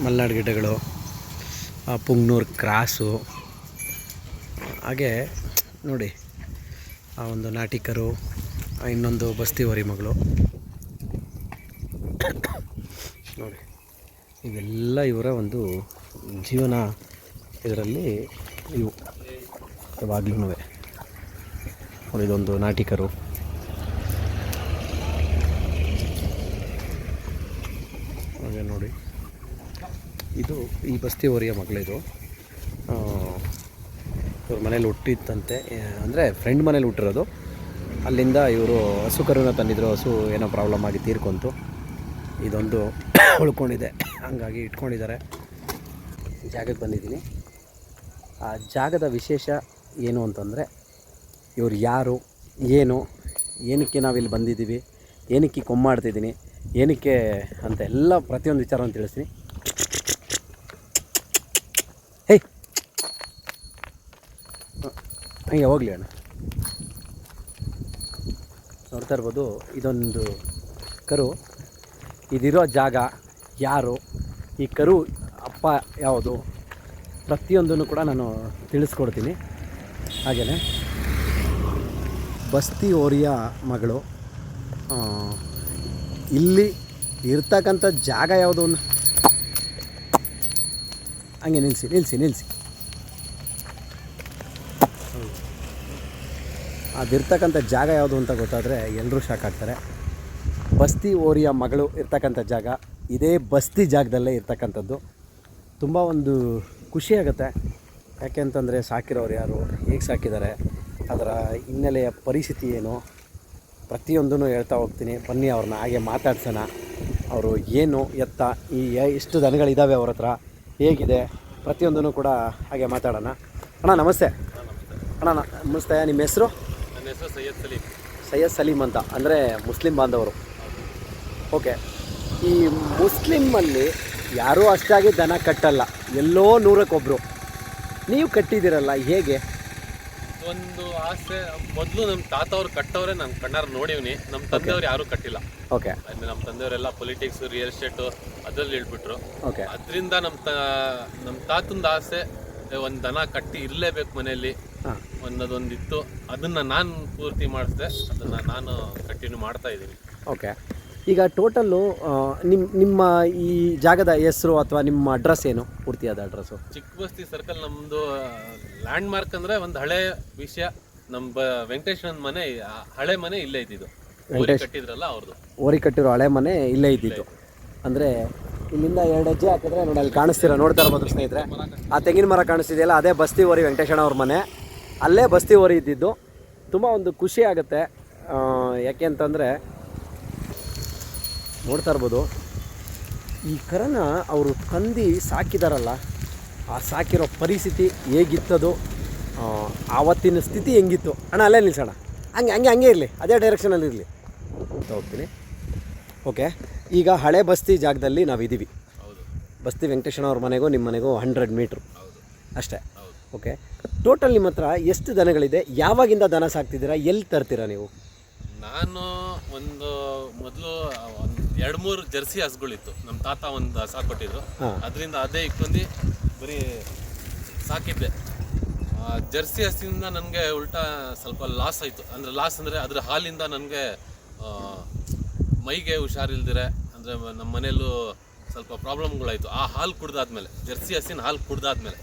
Malenadu ಗಿಡ್ಡಗಳು, ಪುಂಗ್ನೂರು cross, ಹಾಗೆ ನೋಡಿ ಆ ಒಂದು ನಾಟಿ ಕರು, ಇನ್ನೊಂದು ಬಸ್ತಿ ಹೊರಿ ಮಗಳು ನೋಡಿ. ಇವೆಲ್ಲ ಇವರ ಒಂದು ಜೀವನ. ಇದರಲ್ಲಿ ಇವು ಯಾವಾಗಲೂ ನೋಡಿ, ಇದೊಂದು ನಾಟಿ ಕರು, ಹಾಗೆ ನೋಡಿ ಇದು ಈ ಬಸ್ತಿ ಹೊರಿಯ ಮಗಳಿದು. ಇವ್ರ ಮನೇಲಿ ಹುಟ್ಟಿತ್ತಂತೆ, ಅಂದರೆ ಫ್ರೆಂಡ್ ಮನೇಲಿ ಹುಟ್ಟಿರೋದು. ಅಲ್ಲಿಂದ ಇವರು ಹಸು ಕರುನ ತಂದಿದ್ರು, ಹಸು ಏನೋ ಪ್ರಾಬ್ಲಮ್ ಆಗಿ ತೀರ್ಕೊಂತು. ಇದೊಂದು ಉಳ್ಕೊಂಡಿದೆ, ಹಂಗಾಗಿ ಇಟ್ಕೊಂಡಿದ್ದಾರೆ. ಜಾಗಕ್ಕೆ ಬಂದಿದ್ದೀನಿ. ಆ ಜಾಗದ ವಿಶೇಷ ಏನು ಅಂತಂದರೆ, ಇವ್ರು ಯಾರು, ಏನು, ಏನಕ್ಕೆ ನಾವಿಲ್ಲಿ ಬಂದಿದ್ದೀವಿ, ಏನಕ್ಕೆ ಕೊಮ್ಮಾಡ್ತಿದ್ದೀನಿ, ಏನಕ್ಕೆ ಅಂತ ಎಲ್ಲ ಪ್ರತಿಯೊಂದು ವಿಚಾರವನ್ನು ತಿಳಿಸ್ತೀನಿ. ಹೇ ಹಂಗೆ ಹೋಗಲಿ ಅಣ್ಣ. ನೋಡ್ತಾ ಇರ್ಬೋದು, ಇದೊಂದು ಕರು. ಇದಿರೋ ಜಾಗ ಯಾರು, ಈ ಕರು ಅಪ್ಪ ಯಾವುದು, ಪ್ರತಿಯೊಂದನ್ನು ಕೂಡ ನಾನು ತಿಳಿಸ್ಕೊಡ್ತೀನಿ. ಹಾಗೆಯೇ ಬಸ್ತಿ ಹೋರಿಯ ಮಗಳು, ಇಲ್ಲಿ ಇರ್ತಕ್ಕಂಥ ಜಾಗ ಯಾವುದು, ಹಂಗೆ ನಿಲ್ಲಿಸಿ ಅದಿರ್ತಕ್ಕಂಥ ಜಾಗ ಯಾವುದು ಅಂತ ಗೊತ್ತಾದರೆ ಎಲ್ಲರೂ ಶಾಕ್ ಆಗ್ತಾರೆ. ಬಸ್ತಿ ಹೋರಿಯ ಮಗಳು ಇರ್ತಕ್ಕಂಥ ಜಾಗ ಇದೇ ಬಸ್ತಿ ಜಾಗದಲ್ಲೇ ಇರ್ತಕ್ಕಂಥದ್ದು. ತುಂಬ ಒಂದು ಖುಷಿಯಾಗುತ್ತೆ. ಯಾಕೆ ಅಂತಂದರೆ ಸಾಕಿರೋರು ಯಾರು, ಹೇಗೆ ಸಾಕಿದ್ದಾರೆ, ಅದರ ಹಿನ್ನೆಲೆಯ ಪರಿಸ್ಥಿತಿ ಏನು, ಪ್ರತಿಯೊಂದೂ ಹೇಳ್ತಾ ಹೋಗ್ತೀನಿ. ಬನ್ನಿ ಅವ್ರನ್ನ ಹಾಗೆ ಮಾತಾಡ್ಸೋಣ. ಅವರು ಏನು ಎತ್ತ, ಈ ಎಷ್ಟು ದನಗಳಿದ್ದಾವೆ ಅವ್ರ ಹತ್ರ, ಹೇಗಿದೆ, ಪ್ರತಿಯೊಂದೂ ಕೂಡ ಹಾಗೆ ಮಾತಾಡೋಣ. ಅಣ್ಣ ನಮಸ್ತೆ. ಅಣ್ಣ ನಮಸ್ತೆ. ನಿಮ್ಮ ಹೆಸರು? ನನ್ನ ಹೆಸರು ಸೈಯದ್ ಸಲೀಮ್ ಅಂತ, ಅಂದರೆ ಮುಸ್ಲಿಂ ಬಾಂಧವರು. ಓಕೆ. ಈ ಮುಸ್ಲಿಮಲ್ಲಿ ಯಾರೂ ಅಷ್ಟಾಗಿ ದನ ಕಟ್ಟಲ್ಲ, ಎಲ್ಲೋ 100ಕ್ಕೆ ನೀವು ಕಟ್ಟಿದ್ದೀರಲ್ಲ, ಹೇಗೆ? ಒಂದು ಆಸೆ. ಮೊದಲು ನಮ್ಮ ತಾತ ಅವ್ರು ಕಟ್ಟವ್ರೆ, ನಾನು ಕಣ್ಣಾರು ನೋಡಿವ್ನಿ. ನಮ್ಮ ತಂದೆಯವ್ರು ಯಾರೂ ಕಟ್ಟಿಲ್ಲ. ಓಕೆ. ನಮ್ಮ ತಂದೆಯವರೆಲ್ಲ ಪೊಲಿಟಿಕ್ಸ್, ರಿಯಲ್ ಎಸ್ಟೇಟು ಅದ್ರಲ್ಲಿ ಹೇಳ್ಬಿಟ್ರು. ಓಕೆ. ಅದರಿಂದ ನಮ್ಮ ತಾತಂದು ಆಸೆ ಒಂದು ದನ ಕಟ್ಟಿ ಇರಲೇಬೇಕು ಮನೆಯಲ್ಲಿ ಅನ್ನೋದೊಂದಿತ್ತು. ಅದನ್ನು ನಾನು ಪೂರ್ತಿ ಮಾಡಿಸಿದೆ, ಅದನ್ನು ನಾನು ಕಂಟಿನ್ಯೂ ಮಾಡ್ತಾ ಇದ್ದೀನಿ. ಓಕೆ. ಈಗ ಟೋಟಲ್ಲು ನಿಮ್ಮ ಈ ಜಾಗದ ಹೆಸರು ಅಥವಾ ನಿಮ್ಮ ಅಡ್ರೆಸ್ ಏನು, ಪೂರ್ತಿಯಾದ ಅಡ್ರೆಸ್ಸು? ಚಿಕ್ಕಬಸ್ತಿ ಸರ್ಕಲ್. ನಮ್ಮದು ಲ್ಯಾಂಡ್ ಮಾರ್ಕ್ ಅಂದರೆ ಒಂದು ಹಳೆ ವಿಷಯ. ನಮ್ಮ ವೆಂಕಟೇಶ್ವರನ ಮನೆ, ಹಳೆ ಮನೆ ಇಲ್ಲೇ ಇದ್ದಿದ್ದು. ಕಟ್ಟಿದ್ರಲ್ಲ ಅವ್ರದ್ದು, ಓರಿ ಕಟ್ಟಿರೋ ಹಳೆ ಮನೆ ಇಲ್ಲೇ ಇದ್ದಿದ್ದು. ಅಂದರೆ ಇಲ್ಲಿಂದ 2 ಹೆಜ್ಜೆ ಹಾಕಿದ್ರೆ ನೋಡಿ, ಅಲ್ಲಿ ಕಾಣಿಸ್ತೀರ, ನೋಡ್ತಾ ಇರ್ಬೋದು ಸ್ನೇಹಿತರೆ, ಆ ತೆಂಗಿನ ಮರ ಕಾಣಿಸ್ತಿದೆಯಲ್ಲ, ಅದೇ ಬಸ್ತಿ ಹೋರಿ ವೆಂಕಟೇಶಣ್ಣ ಅವ್ರ ಮನೆ. ಅಲ್ಲೇ ಬಸ್ತಿ ಹೋರಿ ಇದ್ದಿದ್ದು. ತುಂಬ ಒಂದು ಖುಷಿ ಆಗುತ್ತೆ. ಯಾಕೆ ಅಂತಂದರೆ ನೋಡ್ತಾ ಇರ್ಬೋದು, ಈ ಕರನ ಅವರು ತಂದು ಸಾಕಿದಾರಲ್ಲ, ಆ ಸಾಕಿರೋ ಪರಿಸ್ಥಿತಿ ಹೇಗಿತ್ತದು, ಆವತ್ತಿನ ಸ್ಥಿತಿ ಹೆಂಗಿತ್ತು. ಅಣ್ಣ ಅಲ್ಲೇ ನಿಲ್ಸೋಣ, ಹಂಗೆ ಇರಲಿ, ಅದೇ ಡೈರೆಕ್ಷನಲ್ಲಿ ಇರಲಿ ಅಂತ ಹೋಗ್ತೀನಿ. ಓಕೆ. ಈಗ ಹಳೆ ಬಸ್ತಿ ಜಾಗದಲ್ಲಿ ನಾವಿದ್ದೀವಿ. ಬಸ್ತಿ ವೆಂಕಟೇಶಣ್ಣ ಅವ್ರ ಮನೆಗೂ ನಿಮ್ಮ ಮನೆಗೂ 100 ಮೀಟ್ರು ಅಷ್ಟೇ. ಓಕೆ. ಟೋಟಲ್ ನಿಮ್ಮ ಹತ್ರ ಎಷ್ಟು ದನಗಳಿದೆ, ಯಾವಾಗಿಂದ ದನ ಸಾಕ್ತಿದ್ದೀರಾ, ಎಲ್ಲಿ ತರ್ತೀರಾ ನೀವು? ನಾನು ಮೊದಲು 2-3 ಜರ್ಸಿ ಹಸುಗಳಿತ್ತು. ನಮ್ಮ ತಾತ ಒಂದು ಹಸ ಕೊಟ್ಟಿದ್ರು, ಅದರಿಂದ ಅದೇ ಇಟ್ಕೊಂಡು ಬರೀ ಸಾಕಿದ್ದೆ. ಜರ್ಸಿ ಹಸಿಂದ ನನಗೆ ಉಲ್ಟಾ ಸ್ವಲ್ಪ ಲಾಸ್ ಆಯಿತು. ಲಾಸ್ ಅಂದರೆ ಅದ್ರ ಹಾಲಿಂದ ನನಗೆ ಮೈಗೆ ಹುಷಾರಿಲ್ದಿರೆ, ಅಂದರೆ ನಮ್ಮ ಮನೆಯಲ್ಲೂ ಸ್ವಲ್ಪ ಪ್ರಾಬ್ಲಮ್ಗಳಾಯಿತು. ಆ ಹಾಲು ಕುಡ್ದಾದ್ಮೇಲೆ, ಜರ್ಸಿ ಹಸಿನ ಹಾಲು ಕುಡ್ದಾದ್ಮೇಲೆ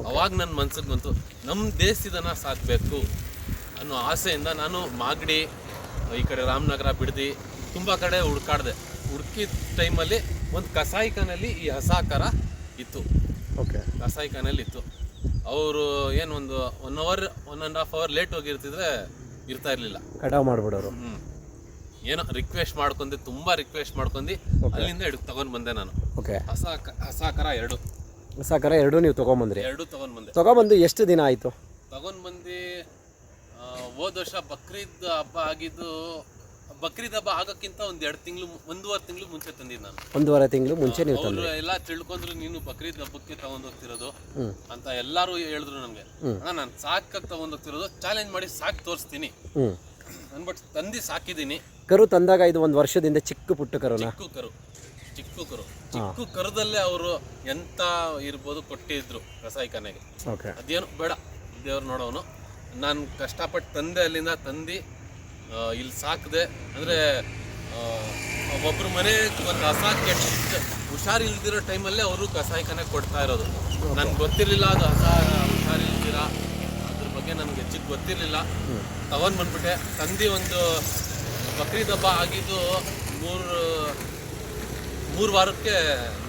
ಅವಾಗ ನನ್ನ ಮನ್ಸಿಗೆ ಬಂತು, ನಮ್ಮ ದೇಶದನ್ನ ಸಾಕಬೇಕು ಅನ್ನೋ ಆಸೆಯಿಂದ ನಾನು ಮಾಗಡಿ, ಈ ಕಡೆ ರಾಮನಗರ, ಬಿಡದಿ, ತುಂಬ ಕಡೆ ಹುಡುಕಿದ ಟೈಮಲ್ಲಿ ಒಂದು ಕಸಾಯಿಖಾನಲ್ಲಿ ಈ ಹಸಾಕರ ಇತ್ತು. ಓಕೆ. ಕಸಾಯಿಖಾನಲ್ಲಿ ಇತ್ತು. ಅವರು ಏನು ಒಂದು 1 ಅವರ್ 1.5 ಅವರ್ ಲೇಟ್ ಹೋಗಿರ್ತಿದ್ರೆ ಇರ್ತಾ ಇರಲಿಲ್ಲ, ಕಟಾವು ಮಾಡಿಬಿಡೋರು. ಏನೋ ರಿಕ್ವೆಸ್ಟ್ ಮಾಡ್ಕೊಂಡು, ತುಂಬ ರಿಕ್ವೆಸ್ಟ್ ಮಾಡ್ಕೊಂಡು ಅಲ್ಲಿಂದ ತಗೊಂಡು ಬಂದೆ ನಾನು. ಓಕೆ. ಹಸಾಕರ 2 ಹಸಾಕರ 2 ನೀವು ತೊಗೊಂಬಂದ್ರಿ? 2 ತೊಗೊಂಬಂದು ಎಷ್ಟು ದಿನ ಆಯಿತು? ತಗೊಂಡು ಬಂದು ಹೋದ ವರ್ಷ ಬಕ್ರೀದ್ ಹಬ್ಬ ಆಗಿದ್ದು. ಬಕ್ರೀದ್ ಹಬ್ಬ ಆಗೋಕ್ಕಿಂತ 1-2 ತಿಂಗಳು, 1.5 ತಿಂಗಳು ಮುಂಚೆ ತಂದಿದ್ದು ನಾನು. 1.5 ತಿಂಗಳು ಮುಂಚೆ ನೀವು ತಂದ್ರಿ? ಎಲ್ಲ ತಿಳ್ಕೊಂಡ್ರು, ನೀನು ಬಕ್ರೀದ್ ಹಬ್ಬಕ್ಕೆ ತಗೊಂಡೋಗ್ತಿರೋದು ಅಂತ ಎಲ್ಲರೂ ಹೇಳಿದ್ರು ನನಗೆ. ನಾನು ಸಾಕಕ್ಕೆ ತಗೊಂಡೋಗ್ತಿರೋದು, ಚಾಲೆಂಜ್ ಮಾಡಿ ಸಾಕಿ ತೋರಿಸ್ತೀನಿ ಅಂದ್ಬಿಟ್ಟು ತಂದು ಸಾಕಿದ್ದೀನಿ. ಕರು ತಂದಾಗ ಇದು 1 ವರ್ಷದಿಂದ ಚಿಕ್ಕ ಪುಟ್ಟ ಕರುನಾ? ಚಿಕ್ಕ ಕರು, ಚಿಕ್ಕ ಕರುದಲ್ಲೇ ಅವರು ಎಂತ ಇರ್ಬೋದು ಕೊಟ್ಟಿದ್ರು ಕಸಾಯಿಖಾನೆಗೆ. ಓಕೆ. ಅದೇನು ಬೇಡ, ದೇವ್ರು ನೋಡೋನು. ನಾನು ಕಷ್ಟಪಟ್ಟು ತಂದೆ, ಅಲ್ಲಿಂದ ತಂದು ಇಲ್ಲಿ ಸಾಕಿದೆ. ಅಂದರೆ ಒಬ್ಬರ ಮನೆ ಒಂದು ಹಸ ಕೆಟ್ಟ ಹುಷಾರಿಲ್ದಿರೋ ಟೈಮಲ್ಲೇ ಅವರು ಕಸಾಯಿಖಾನೆ ಕೊಡ್ತಾ ಇರೋದು. ನನಗೆ ಗೊತ್ತಿರಲಿಲ್ಲ ಅದು ಹಸ ಹುಷಾರಿಲ್ದಿರ, ಅದ್ರ ಬಗ್ಗೆ ನನಗೆ ಹೆಚ್ಚಿಗೆ ಗೊತ್ತಿರಲಿಲ್ಲ. ಬಂದ್ಬಿಟ್ಟೆ ತಂದು ಒಂದು ಬಕ್ರೀದ್ ಹಬ್ಬ ಆಗಿದ್ದು ಮೂರು ವಾರಕ್ಕೆ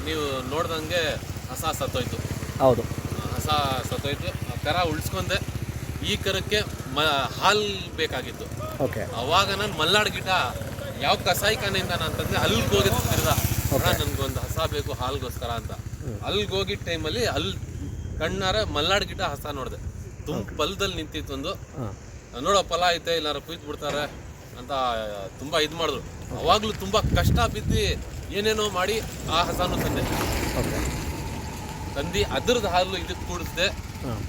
ನೀವು ನೋಡ್ದಂಗೆ ಹಸ ಸತ್ತೋಯ್ತು. ಹೌದು, ಹಸ ಸತ್ತೋಯ್ತು. ಕರ ಉಳಿಸ್ಕೊಂಡೆ. ಈ ಕರಕ್ಕೆ ಹಾಲು ಬೇಕಾಗಿತ್ತು. ಓಕೆ. ಅವಾಗ ನಾನು ಮಲ್ನಾಡ್ ಗಿಡ ಯಾವ ಕಸಾಯಿಖಾನೆಯಿಂದ ನಾನು ಅಂತಂದ್ರೆ ಅಲ್ಲಿಗೆ ಹೋಗಿದ್ದು ತಿರ್ದ, ನನಗೊಂದು ಹಸ ಬೇಕು ಹಾಲ್ಗೋಸ್ಕರ ಅಂತ. ಅಲ್ಲಿಗೆ ಹೋಗಿದ್ದ ಟೈಮಲ್ಲಿ ಅಲ್ಲಿ ಕಣ್ಣಾರ ಮಲ್ನಾಡ್ ಗಿಡ ಹಸ ನೋಡಿದೆ. ತುಂಬ ಫಲದಲ್ಲಿ ನಿಂತಿತ್ತು ಒಂದು. ನೋಡೋ ಫಲ ಐತೆ, ಇಲ್ಲಾರ ಕುಯ್ದು ಬಿಡ್ತಾರೆ ಅಂತ ತುಂಬ ಇದು ಮಾಡಿದ್ರು. ಅವಾಗಲೂ ತುಂಬ ಕಷ್ಟ ಬಿದ್ದು ಏನೇನೋ ಮಾಡಿ ಆ ಹಸನು ತಂದೆ. ತಂದು ಅದ್ರದ್ದು ಹಾಲು ಇದಕ್ಕೆ ಕೂಡಿಸ್ದೆ.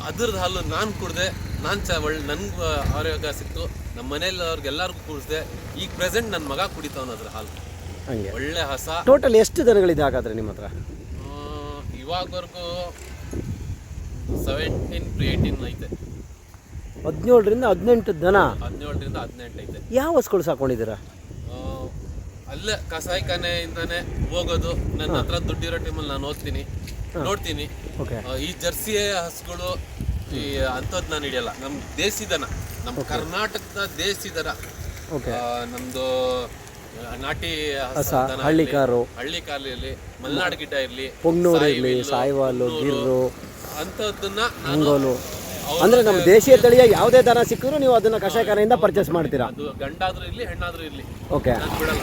ಅದ್ರದ್ದು ಹಾಲು ನಾನು ಕುಡ್ದೆ. ನನ್ಗೆ ಆರೋಗ್ಯ ಸಿಕ್ತು. ನಮ್ಮ ಮನೇಲಿ ಅವ್ರಿಗೆಲ್ಲರಿಗೂ ಕೂಡಿಸ್ದೆ. ಈಗ ಪ್ರೆಸೆಂಟ್ ನನ್ನ ಮಗ ಕುಡಿತಾವನ ಅದ್ರ ಹಾಲು. ಒಳ್ಳೆ ಹಸ. ಟೋಟಲ್ ಎಷ್ಟು ದನಗಳಿದೆ ಹಾಗಾದ್ರೆ ನಿಮ್ಮ ಹತ್ರ? ಇವಾಗವರೆಗೂ 17 to 18 ಐತೆ. 17ರಿಂದ 18 ದನ. 17ರಿಂದ 18 ಐತೆ. ಯಾವ ಹಸುಗಳು ಸಾಕೊಂಡಿದ್ದೀರಾ? ಅಲ್ಲೇ ಕಸಾಯಿಖಾನೆಯಿಂದಾನೆ ಹೋಗೋದು. ನನ್ನ ಹತ್ರ ದುಡ್ಡಿರೋ ಟೈಮಲ್ಲಿ ನಾನು ಓದ್ತೀನಿ, ನೋಡ್ತೀನಿ. ಈ ಜರ್ಸಿ ಹಸುಗಳು ಈ ಅಂಥದ್ದು ನಾನು ಹಿಡಿಯಲ್ಲ. ನಮ್ಮ ದೇಸಿ ದನ, ನಮ್ಮ ಕರ್ನಾಟಕದ ದೇಸಿ ದನ, ನಮ್ದು ನಾಟಿ ಹಳ್ಳಿ ಕಾರು, ಹಳ್ಳಿ ಕಾಲಲ್ಲಿ ಮಲ್ನಾಡ್ ಗಿಡ್ಡ ಇರಲಿ, ಪುಂಗ್ನೂರು ಇರಲಿ, ಸಾಯಿವಾಲು, ಗಿರ್ರು, ಅಂಥದ್ದನ್ನ ಮಂಗೋಲು, ಅಂದ್ರೆ ನಮ್ಮ ದೇಶೀಯ ತಳಿಯ ಯಾವುದೇ ದನ ಸಿಕ್ಕಿದ್ರು ನೀವು ಅದನ್ನ ಕಷಾಯಖಾನೆಯಿಂದ ಪರ್ಚೇಸ್ ಮಾಡ್ತೀರಾ? ಅದು ಗಂಡಾದ್ರೂ ಇರಲಿ ಹೆಣ್ಣಾದ್ರೂ ಇರಲಿ, ಓಕೆ, ನಾನು ಬಿಡಲ್ಲ.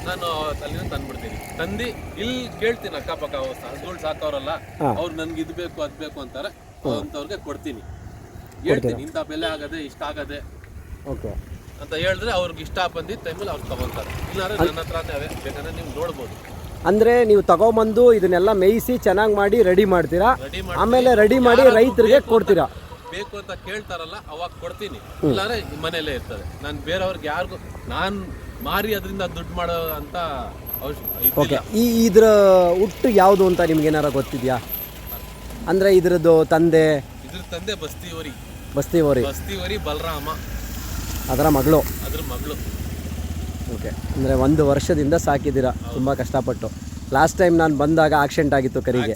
ನಾನು ಅಲ್ಲಿಂದ ತಂದ್ಬಿಡ್ತೀನಿ. ತಂದು ಇಲ್ಲಿ ಕೇಳ್ತೀನಿ ಅಕ್ಕಪಕ್ಕ ಹಸುಗಳು ಸಾಕವ್ರಲ್ಲ, ಅವ್ರು ನನ್ಗೆ ಇದು ಬೇಕು ಅದು ಬೇಕು ಅಂತಾರೆ. ಅಂಥವ್ರಿಗೆ ಕೊಡ್ತೀನಿ, ಹೇಳ್ತೀನಿ ಇಂಥ ಬೆಲೆ ಆಗದೆ ಇಷ್ಟ ಆಗದೆ ಓಕೆ ಅಂತ ಹೇಳಿದ್ರೆ ಅವ್ರಿಗೆ ಇಷ್ಟ ಬಂದಿದ್ದ ಟೈಮಲ್ಲಿ ಅವ್ರು ತಗೊಂತಾರೆ. ಇಲ್ಲಾಂದ್ರೆ ನನ್ನ ಹತ್ರನೇ ಅವೇ ಬೇಕಾದ್ರೆ ನೀವು ನೋಡ್ಬೋದು. ಅಂದ್ರೆ ನೀವು ತಗೊಂಬಂದು ಇದನ್ನೆಲ್ಲ ಮೇಯಿಸಿ ಚೆನ್ನಾಗಿ ಮಾಡಿ ರೆಡಿ ಮಾಡ್ತೀರಾ, ಆಮೇಲೆ ರೆಡಿ ಮಾಡಿ ರೈತರಿಗೆ ಕೊಡ್ತೀರಾ? ಬೇಕು ಅಂತ ಕೇಳ್ತಾರಲ್ಲ ಅವಾಗ ಕೊಡ್ತೀನಿ, ಇಲ್ಲಾಂದ್ರೆ ಮನೆಯಲ್ಲೇ ಇರ್ತದೆ. ನಾನು ಬೇರೆಯವ್ರಿಗೆ ಯಾರಿಗೂ ನಾನು ಮಾರಿ ಅದರಿಂದ ದುಡ್ಡು ಮಾಡೋ ಅಂತ ಓಕೆ. ಇದ್ರ ಹುಟ್ಟು ಯಾವುದು ಅಂತ ನಿಮ್ಗೆ ಏನಾರ ಗೊತ್ತಿದ್ಯಾ? ಅಂದ್ರೆ ಇದ್ರದ್ದು ತಂದೆ? ಇದ್ರ ತಂದೆ ಬಸ್ತಿವರಿ ಬಲರಾಮ, ಅದರ ಮಗಳು. ಅದ್ರ ಮಗಳು. ಓಕೆ. ಅಂದರೆ 1 ವರ್ಷದಿಂದ ಸಾಕಿದ್ದೀರಾ ತುಂಬ ಕಷ್ಟಪಟ್ಟು. ಲಾಸ್ಟ್ ಟೈಮ್ ನಾನು ಬಂದಾಗ ಆಕ್ಸಿಡೆಂಟ್ ಆಗಿತ್ತು ಕರಿಗೆ.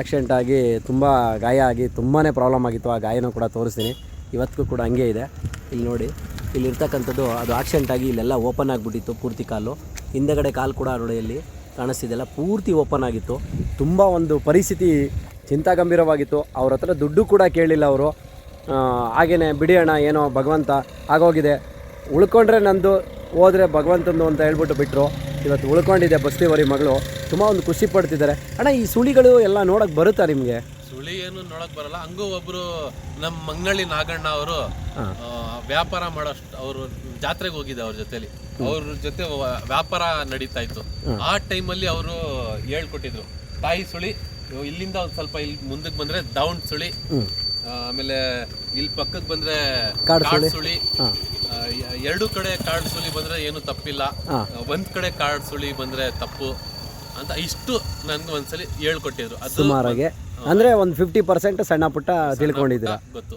ಆಕ್ಸಿಡೆಂಟ್ ಆಗಿ ತುಂಬ ಗಾಯ ಆಗಿ ತುಂಬಾ ಪ್ರಾಬ್ಲಮ್ ಆಗಿತ್ತು. ಆ ಗಾಯನೂ ಕೂಡ ತೋರಿಸ್ತೀನಿ. ಇವತ್ತಿಗೂ ಕೂಡ ಹಂಗೆ ಇದೆ. ಇಲ್ಲಿ ನೋಡಿ, ಇಲ್ಲಿ ಇರ್ತಕ್ಕಂಥದ್ದು ಅದು ಆಕ್ಸಿಡೆಂಟ್ ಆಗಿ ಇಲ್ಲೆಲ್ಲ ಓಪನ್ ಆಗಿಬಿಟ್ಟಿತ್ತು ಪೂರ್ತಿ ಕಾಲು. ಹಿಂದೆಗಡೆ ಕಾಲು ಕೂಡ ನೋಡಿ ಅಲ್ಲಿ ಕಾಣಿಸ್ತಿದೆಲ್ಲ ಪೂರ್ತಿ ಓಪನ್ ಆಗಿತ್ತು. ತುಂಬ ಒಂದು ಪರಿಸ್ಥಿತಿ ಚಿಂತಾಗಂಭೀರವಾಗಿತ್ತು. ಅವ್ರ ಹತ್ರ ದುಡ್ಡು ಕೂಡ ಕೇಳಿಲ್ಲ ಅವರು. ಹಾಗೇ ಬಿಡಿ ಅಣ್ಣ, ಏನೋ ಭಗವಂತ ಆಗೋಗಿದೆ, ಉಳ್ಕೊಂಡ್ರೆ ನಂದು, ಹೋದರೆ ಭಗವಂತಂದು ಅಂತ ಹೇಳ್ಬಿಟ್ಟು ಬಿಟ್ಟರು. ಇವತ್ತು ಉಳ್ಕೊಂಡಿದೆ ಬಸ್ತಿವರಿ ಮಗಳು. ತುಂಬ ಒಂದು ಖುಷಿ ಪಡ್ತಿದ್ದಾರೆ. ಅಣ್ಣ, ಈ ಸುಳಿಗಳು ಎಲ್ಲ ನೋಡೋಕ್ಕೆ ಬರುತ್ತಾ ನಿಮಗೆ? ಸುಳಿ ಏನು ನೋಡಕ್ ಬರಲ್ಲ. ಹಂಗೂ ಒಬ್ರು ನಮ್ಮ ಮಂಗನಳ್ಳಿ ನಾಗಣ್ಣ ಅವರು ವ್ಯಾಪಾರ ಮಾಡೋಷ್ಟು, ಅವರು ಜಾತ್ರೆಗೆ ಹೋಗಿದ್ದೆ ಅವ್ರ ಜೊತೆಲಿ, ಅವ್ರ ಜೊತೆ ವ್ಯಾಪಾರ ನಡೀತಾ ಇತ್ತು. ಆ ಟೈಮಲ್ಲಿ ಅವರು ಹೇಳ್ಕೊಟ್ಟಿದ್ರು, ತಾಯಿ ಸುಳಿ ಇಲ್ಲಿಂದ ಒಂದು ಸ್ವಲ್ಪ ಇಲ್ಲಿ ಮುಂದಕ್ಕೆ ಬಂದ್ರೆ ದೌಂಡ್ ಸುಳಿ, ಆಮೇಲೆ ಇಲ್ಲಿ ಪಕ್ಕಕ್ಕೆ ಬಂದ್ರೆ ಕಾಡು ಸುಳಿ, ಎರಡು ಕಡೆ ಕಾಡು ಸುಳಿ ಬಂದ್ರೆ ಏನು ತಪ್ಪಿಲ್ಲ, ಒಂದ್ ಕಡೆ ಕಾಡು ಸುಳಿ ಬಂದ್ರೆ ತಪ್ಪು ಅಂತ ಇಷ್ಟು ನನ್ಗೆ ಒಂದ್ಸಲಿ ಹೇಳ್ಕೊಟ್ಟಿದ್ರು. ಅದು ಸುಮಾರಾಗಿ ಅಂದ್ರೆ ಒಂದು 50% ಸಣ್ಣ ಪುಟ್ಟ ತಿಳ್ಕೊಂಡಿದ್ದೀರಾ? ಗೊತ್ತು.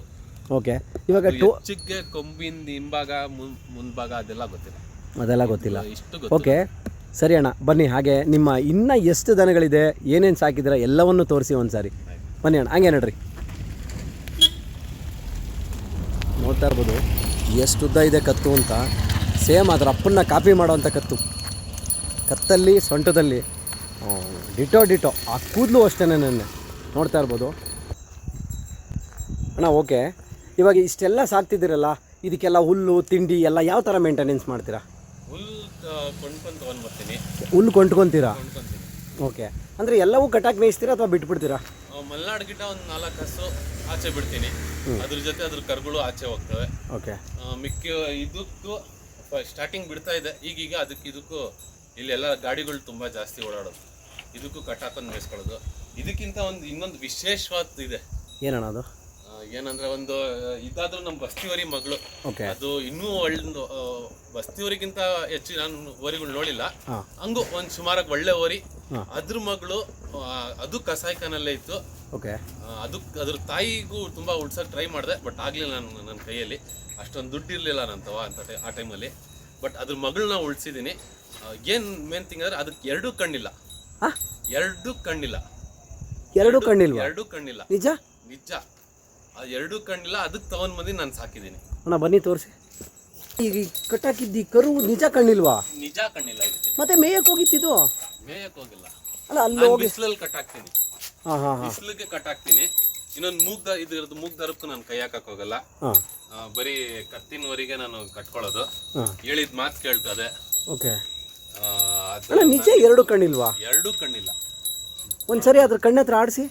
ಓಕೆ. ಇವಾಗ ಚಿಕ್ಕ ಕೊಂಬಿಂದ ಹಿಂಭಾಗ ಮುಂಭಾಗ ಅದೆಲ್ಲ ಗೊತ್ತಿಲ್ಲ. ಇಷ್ಟು ಓಕೆ, ಸರಿ ಅಣ್ಣ, ಬನ್ನಿ. ಹಾಗೆ ನಿಮ್ಮ ಇನ್ನೂ ಎಷ್ಟು ದನಗಳಿದೆ, ಏನೇನು ಸಾಕಿದ್ದೀರಾ ಎಲ್ಲವನ್ನೂ ತೋರಿಸಿ ಒಂದ್ಸಾರಿ. ಬನ್ನಿ ಅಣ್ಣ, ಹಂಗೆ ನೋಡ್ರಿ. ನೋಡ್ತಾ ಇರ್ಬೋದು ಎಷ್ಟು ಉದ್ದ ಇದೆ ಕತ್ತು ಅಂತ. ಸೇಮ್ ಅದರ ಅಪ್ಪನ್ನ ಕಾಪಿ ಮಾಡೋವಂಥ ಕತ್ತಲ್ಲಿ ಸೊಂಟದಲ್ಲಿ ಡಿಟೋ. ಆ ಕೂದಲು ಅಷ್ಟೇ ನನ್ನ ನೋಡ್ತಾ ಇರ್ಬೋದು ಅಣ್ಣ. ಓಕೆ, ಇವಾಗ ಇಷ್ಟೆಲ್ಲ ಸಾಕ್ತಿದ್ದೀರಲ್ಲ, ಇದಕ್ಕೆಲ್ಲ ಹುಲ್ಲು ತಿಂಡಿ ಎಲ್ಲ ಯಾವ ಥರ ಮೇಂಟೆನೆನ್ಸ್ ಮಾಡ್ತೀರಾ? ಹುಲ್ಲು ಕೊಂಡ್ಕೊತೀರಾ? ಓಕೆ. ಅಂದರೆ ಎಲ್ಲವೂ ಕಟ್ಟಾಗಿ ಮೇಯಿಸ್ತೀರಾ ಅಥವಾ ಬಿಟ್ಬಿಡ್ತೀರಾ? ಮಲ್ನಾಡ್ ಗಿಟ್ಟ ಒಂದು 4 ಹಸು ಆಚೆ ಬಿಡ್ತೀನಿ, ಅದ್ರ ಜೊತೆ ಅದ್ರ ಕರುಗಳು ಆಚೆ ಹೋಗ್ತವೆ. ಓಕೆ. ಮಿಕ್ಕ ಇದಕ್ಕೂ ಸ್ಟಾರ್ಟಿಂಗ್ ಬಿಡ್ತಾ ಇದೆ, ಈಗೀಗ ಇದಕ್ಕೂ ಇಲ್ಲೆಲ್ಲ ಗಾಡಿಗಳು ತುಂಬ ಜಾಸ್ತಿ ಓಡಾಡೋದು, ಇದಕ್ಕೂ ಕಟ್ಟಾಕೊಂಡು ಮೇಯಿಸ್ಕೊಳ್ಳೋದು. ಇದಕ್ಕಿಂತ ಇನ್ನೊಂದು ವಿಶೇಷವಾದ ಇದೆ. ಏನಣ್ಣ ಅದು? ಏನಂದ್ರೆ ಒಂದು ಇದಾದ್ರೂ ನಮ್ಮ ಬಸ್ತಿವರಿ ಮಗಳು. ಓಕೆ. ಅದು ಇನ್ನೂ ಒಳ್ಳೆ ಬಸ್ತಿವರಿಗಿಂತ ಹೆಚ್ಚು ನಾನು ಓರಿಗಳು ನೋಡಿಲ್ಲ. ಹಂಗು ಒಂದ್ ಸುಮಾರಾಗಿ ಒಳ್ಳೆ ಓರಿ. ಅದ್ರ ಮಗಳು ಅದು ಕಸಾಯಿಖಾನಲ್ಲೇ ಇತ್ತು. ಓಕೆ. ಅದ್ರ ತಾಯಿಗೂ ತುಂಬಾ ಉಳ್ಸಕ್ ಟ್ರೈ ಮಾಡಿದೆ, ಬಟ್ ಆಗ್ಲಿಲ್ಲ ನನ್ನ ಕೈಯಲ್ಲಿ. ಅಷ್ಟೊಂದು ದುಡ್ಡು ಇರ್ಲಿಲ್ಲ ನಂತವ ಆ ಟೈಮಲ್ಲಿ. ಬಟ್ ಅದ್ರ ಮಗಳನ್ನ ಉಳ್ಸಿದೀನಿ. ಏನ್ ಮೇನ್ ಥಿಂಗ್ ಅಂದ್ರೆ ಅದಕ್ಕೆ ಎರಡು ಕಣ್ಣಿಲ್ಲ. ಎರಡು ಕಣ್ಣಿಲ್ವಾ? ಎರಡು ಕಣ್ಣಿಲ್ಲ. ನಿಜ ಎರಡು ಕಣ್ಣಿಲ್ಲ. ಅದಕ್ಕೆ ತಗೊಂಡ್ ಬಂದು ನಾನು ಸಾಕಿದ್ದೀನಿ. ಅಣ್ಣ ಬನ್ನಿ ತೋರಿಸಿ. ಈಗ ಕಟ್ಟಾಕಿದ್ದಿ ಕರು ನಿಜ ಕಣ್ಣಿಲ್ವಾ? ನಿಜ ಕಣ್ಣಿಲ್ಲ ಇದಕ್ಕೆ. ಮತ್ತೆ ಮೇಯಕ್ಕೆ ಹೋಗಿತ್ತಿದ್ದು? ಮೇಯಕ್ ಹೋಗಿಲ್ಲ. ಅಲ್ಲ ಅಲ್ಲಿ ಹೋಗಿ ಬಿಸಿಲಲ್ಲಿ ಕಟ್ಟಾಕ್ತೀನಿ. ಬಿಸಿಲಿಗೆ ಕಟ್ಟಾಕ್ತೀನಿ. ಇನ್ನೊಂದು ಮೂಗ್ ದಾರಕ್ಕೂ ನಾನು ಕೈ ಹಾಕಕ್ ಹೋಗಲ್ಲ. ಬರೀ ಕತ್ತಿನವರೆಗೆ ನಾನು ಕಟ್ಕೊಳ್ಳೋದು. ಹೇಳಿದ ಮಾತು ಕೇಳ್ತದೆ. ಓಕೆ. ಅಲ್ಲ ನಿಜ ಎರಡು ಕಣ್ಣಿಲ್ವಾ? ಎರಡು ಕಣ್ಣಿಲ್ಲ. ಒಂದ್ಸರಿ ಅದ್ರ ಕಣ್ಣ ಹತ್ರ ಆಡಿಸಿ.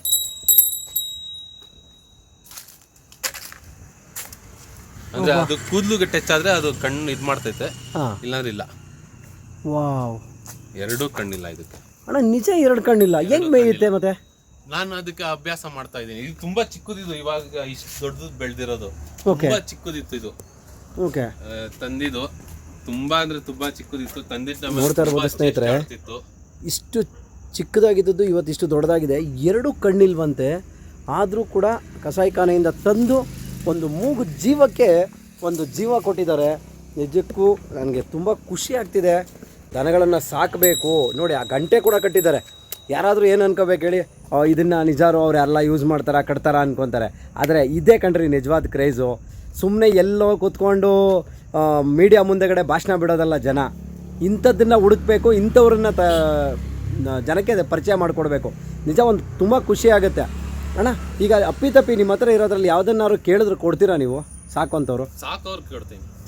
ಅಂದ್ರೆ ಅದು ಕೂದಲುಗೆ ಟಚ್ ಆದ್ರೆ ಅದು ಕಣ್ಣು ಇದ್ ಮಾಡ್ತೈತೆ, ಇಲ್ಲಾಂದ್ರೆ ಇಲ್ಲ. ವಾವ್. ಎರಡು ಕಣ್ಣಿಲ್ಲ ಇದಕ್ಕೆ. ಅಣ್ಣ ನಿಜ ಎರಡು ಕಣ್ಣಿಲ್ಲ, ಹೆಂಗ್ ಮೇಯುತ್ತೆ ಮತ್ತೆ? ನಾನು ಅದಕ್ಕೆ ಅಭ್ಯಾಸ ಮಾಡ್ತಾ ಇದ್ದೀನಿ. ಇದು ತುಂಬಾ ಚಿಕ್ಕದಿದ್ದು, ಇವಾಗ ಇಷ್ಟು ದೊಡ್ಡದು ಬೆಳೆದಿರೋದು. ತುಂಬಾ ಚಿಕ್ಕದಿತ್ತು ಇದು. ಓಕೆ. ತಂದಿದ್ದು ತುಂಬಾ ಅಂದ್ರೆ ತುಂಬಾ ಚಿಕ್ಕದಿತ್ತು. ತಂದಿದ್ದ ನೋಡ್ತಾ ಇರ್ಬೋದು ಸ್ನೇಹಿತರೆ, ಇಷ್ಟು ಚಿಕ್ಕದಾಗಿದ್ದು ಇವತ್ತು ಇಷ್ಟು ದೊಡ್ಡದಾಗಿದೆ. ಎರಡು ಕಣ್ಣಿಲ್ವಂತೆ, ಆದರೂ ಕೂಡ ಕಸಾಯಿಖಾನೆಯಿಂದ ತಂದು ಒಂದು ಮೂಗು ಜೀವಕ್ಕೆ ಒಂದು ಜೀವ ಕೊಟ್ಟಿದ್ದಾರೆ. ನಿಜಕ್ಕೂ ನನಗೆ ತುಂಬ ಖುಷಿ ಆಗ್ತಿದೆ. ದನಗಳನ್ನು ಸಾಕಬೇಕು ನೋಡಿ. ಆ ಗಂಟೆ ಕೂಡ ಕಟ್ಟಿದ್ದಾರೆ. ಯಾರಾದರೂ ಏನು ಅನ್ಕೋಬೇಕು ಹೇಳಿ, ಇದನ್ನು ನಿಜಾರು ಅವ್ರು ಎಲ್ಲ ಯೂಸ್ ಮಾಡ್ತಾರಾ ಕಟ್ತಾರಾ ಅನ್ಕೊತಾರೆ. ಆದರೆ ಇದೇ ಕಣ್ರಿ ನಿಜವಾದ ಕ್ರೇಜು. ಸುಮ್ಮನೆ ಎಲ್ಲೋ ಕೂತ್ಕೊಂಡು ಮೀಡಿಯಾ ಮುಂದೆಗಡೆ ಭಾಷಣ ಬಿಡೋದಲ್ಲ ಜನ. ಇಂಥದ್ದನ್ನು ಹುಡುಕ್ಬೇಕು, ಇಂಥವ್ರನ್ನ ಜನಕ್ಕೆ ಪರಿಚಯ ಮಾಡಿಕೊಡ್ಬೇಕು. ನಿಜ ಒಂದು ತುಂಬ ಖುಷಿ ಆಗುತ್ತೆ ಅಣ್ಣ. ಈಗ ಅಪ್ಪಿತಪ್ಪಿ ನಿಮ್ಮ ಹತ್ರ ಇರೋದ್ರಲ್ಲಿ ಯಾವುದನ್ನಾರು ಕೇಳಿದ್ರೆ ಕೊಡ್ತೀರಾ ನೀವು? ಸಾಕುವಂಥವ್ರು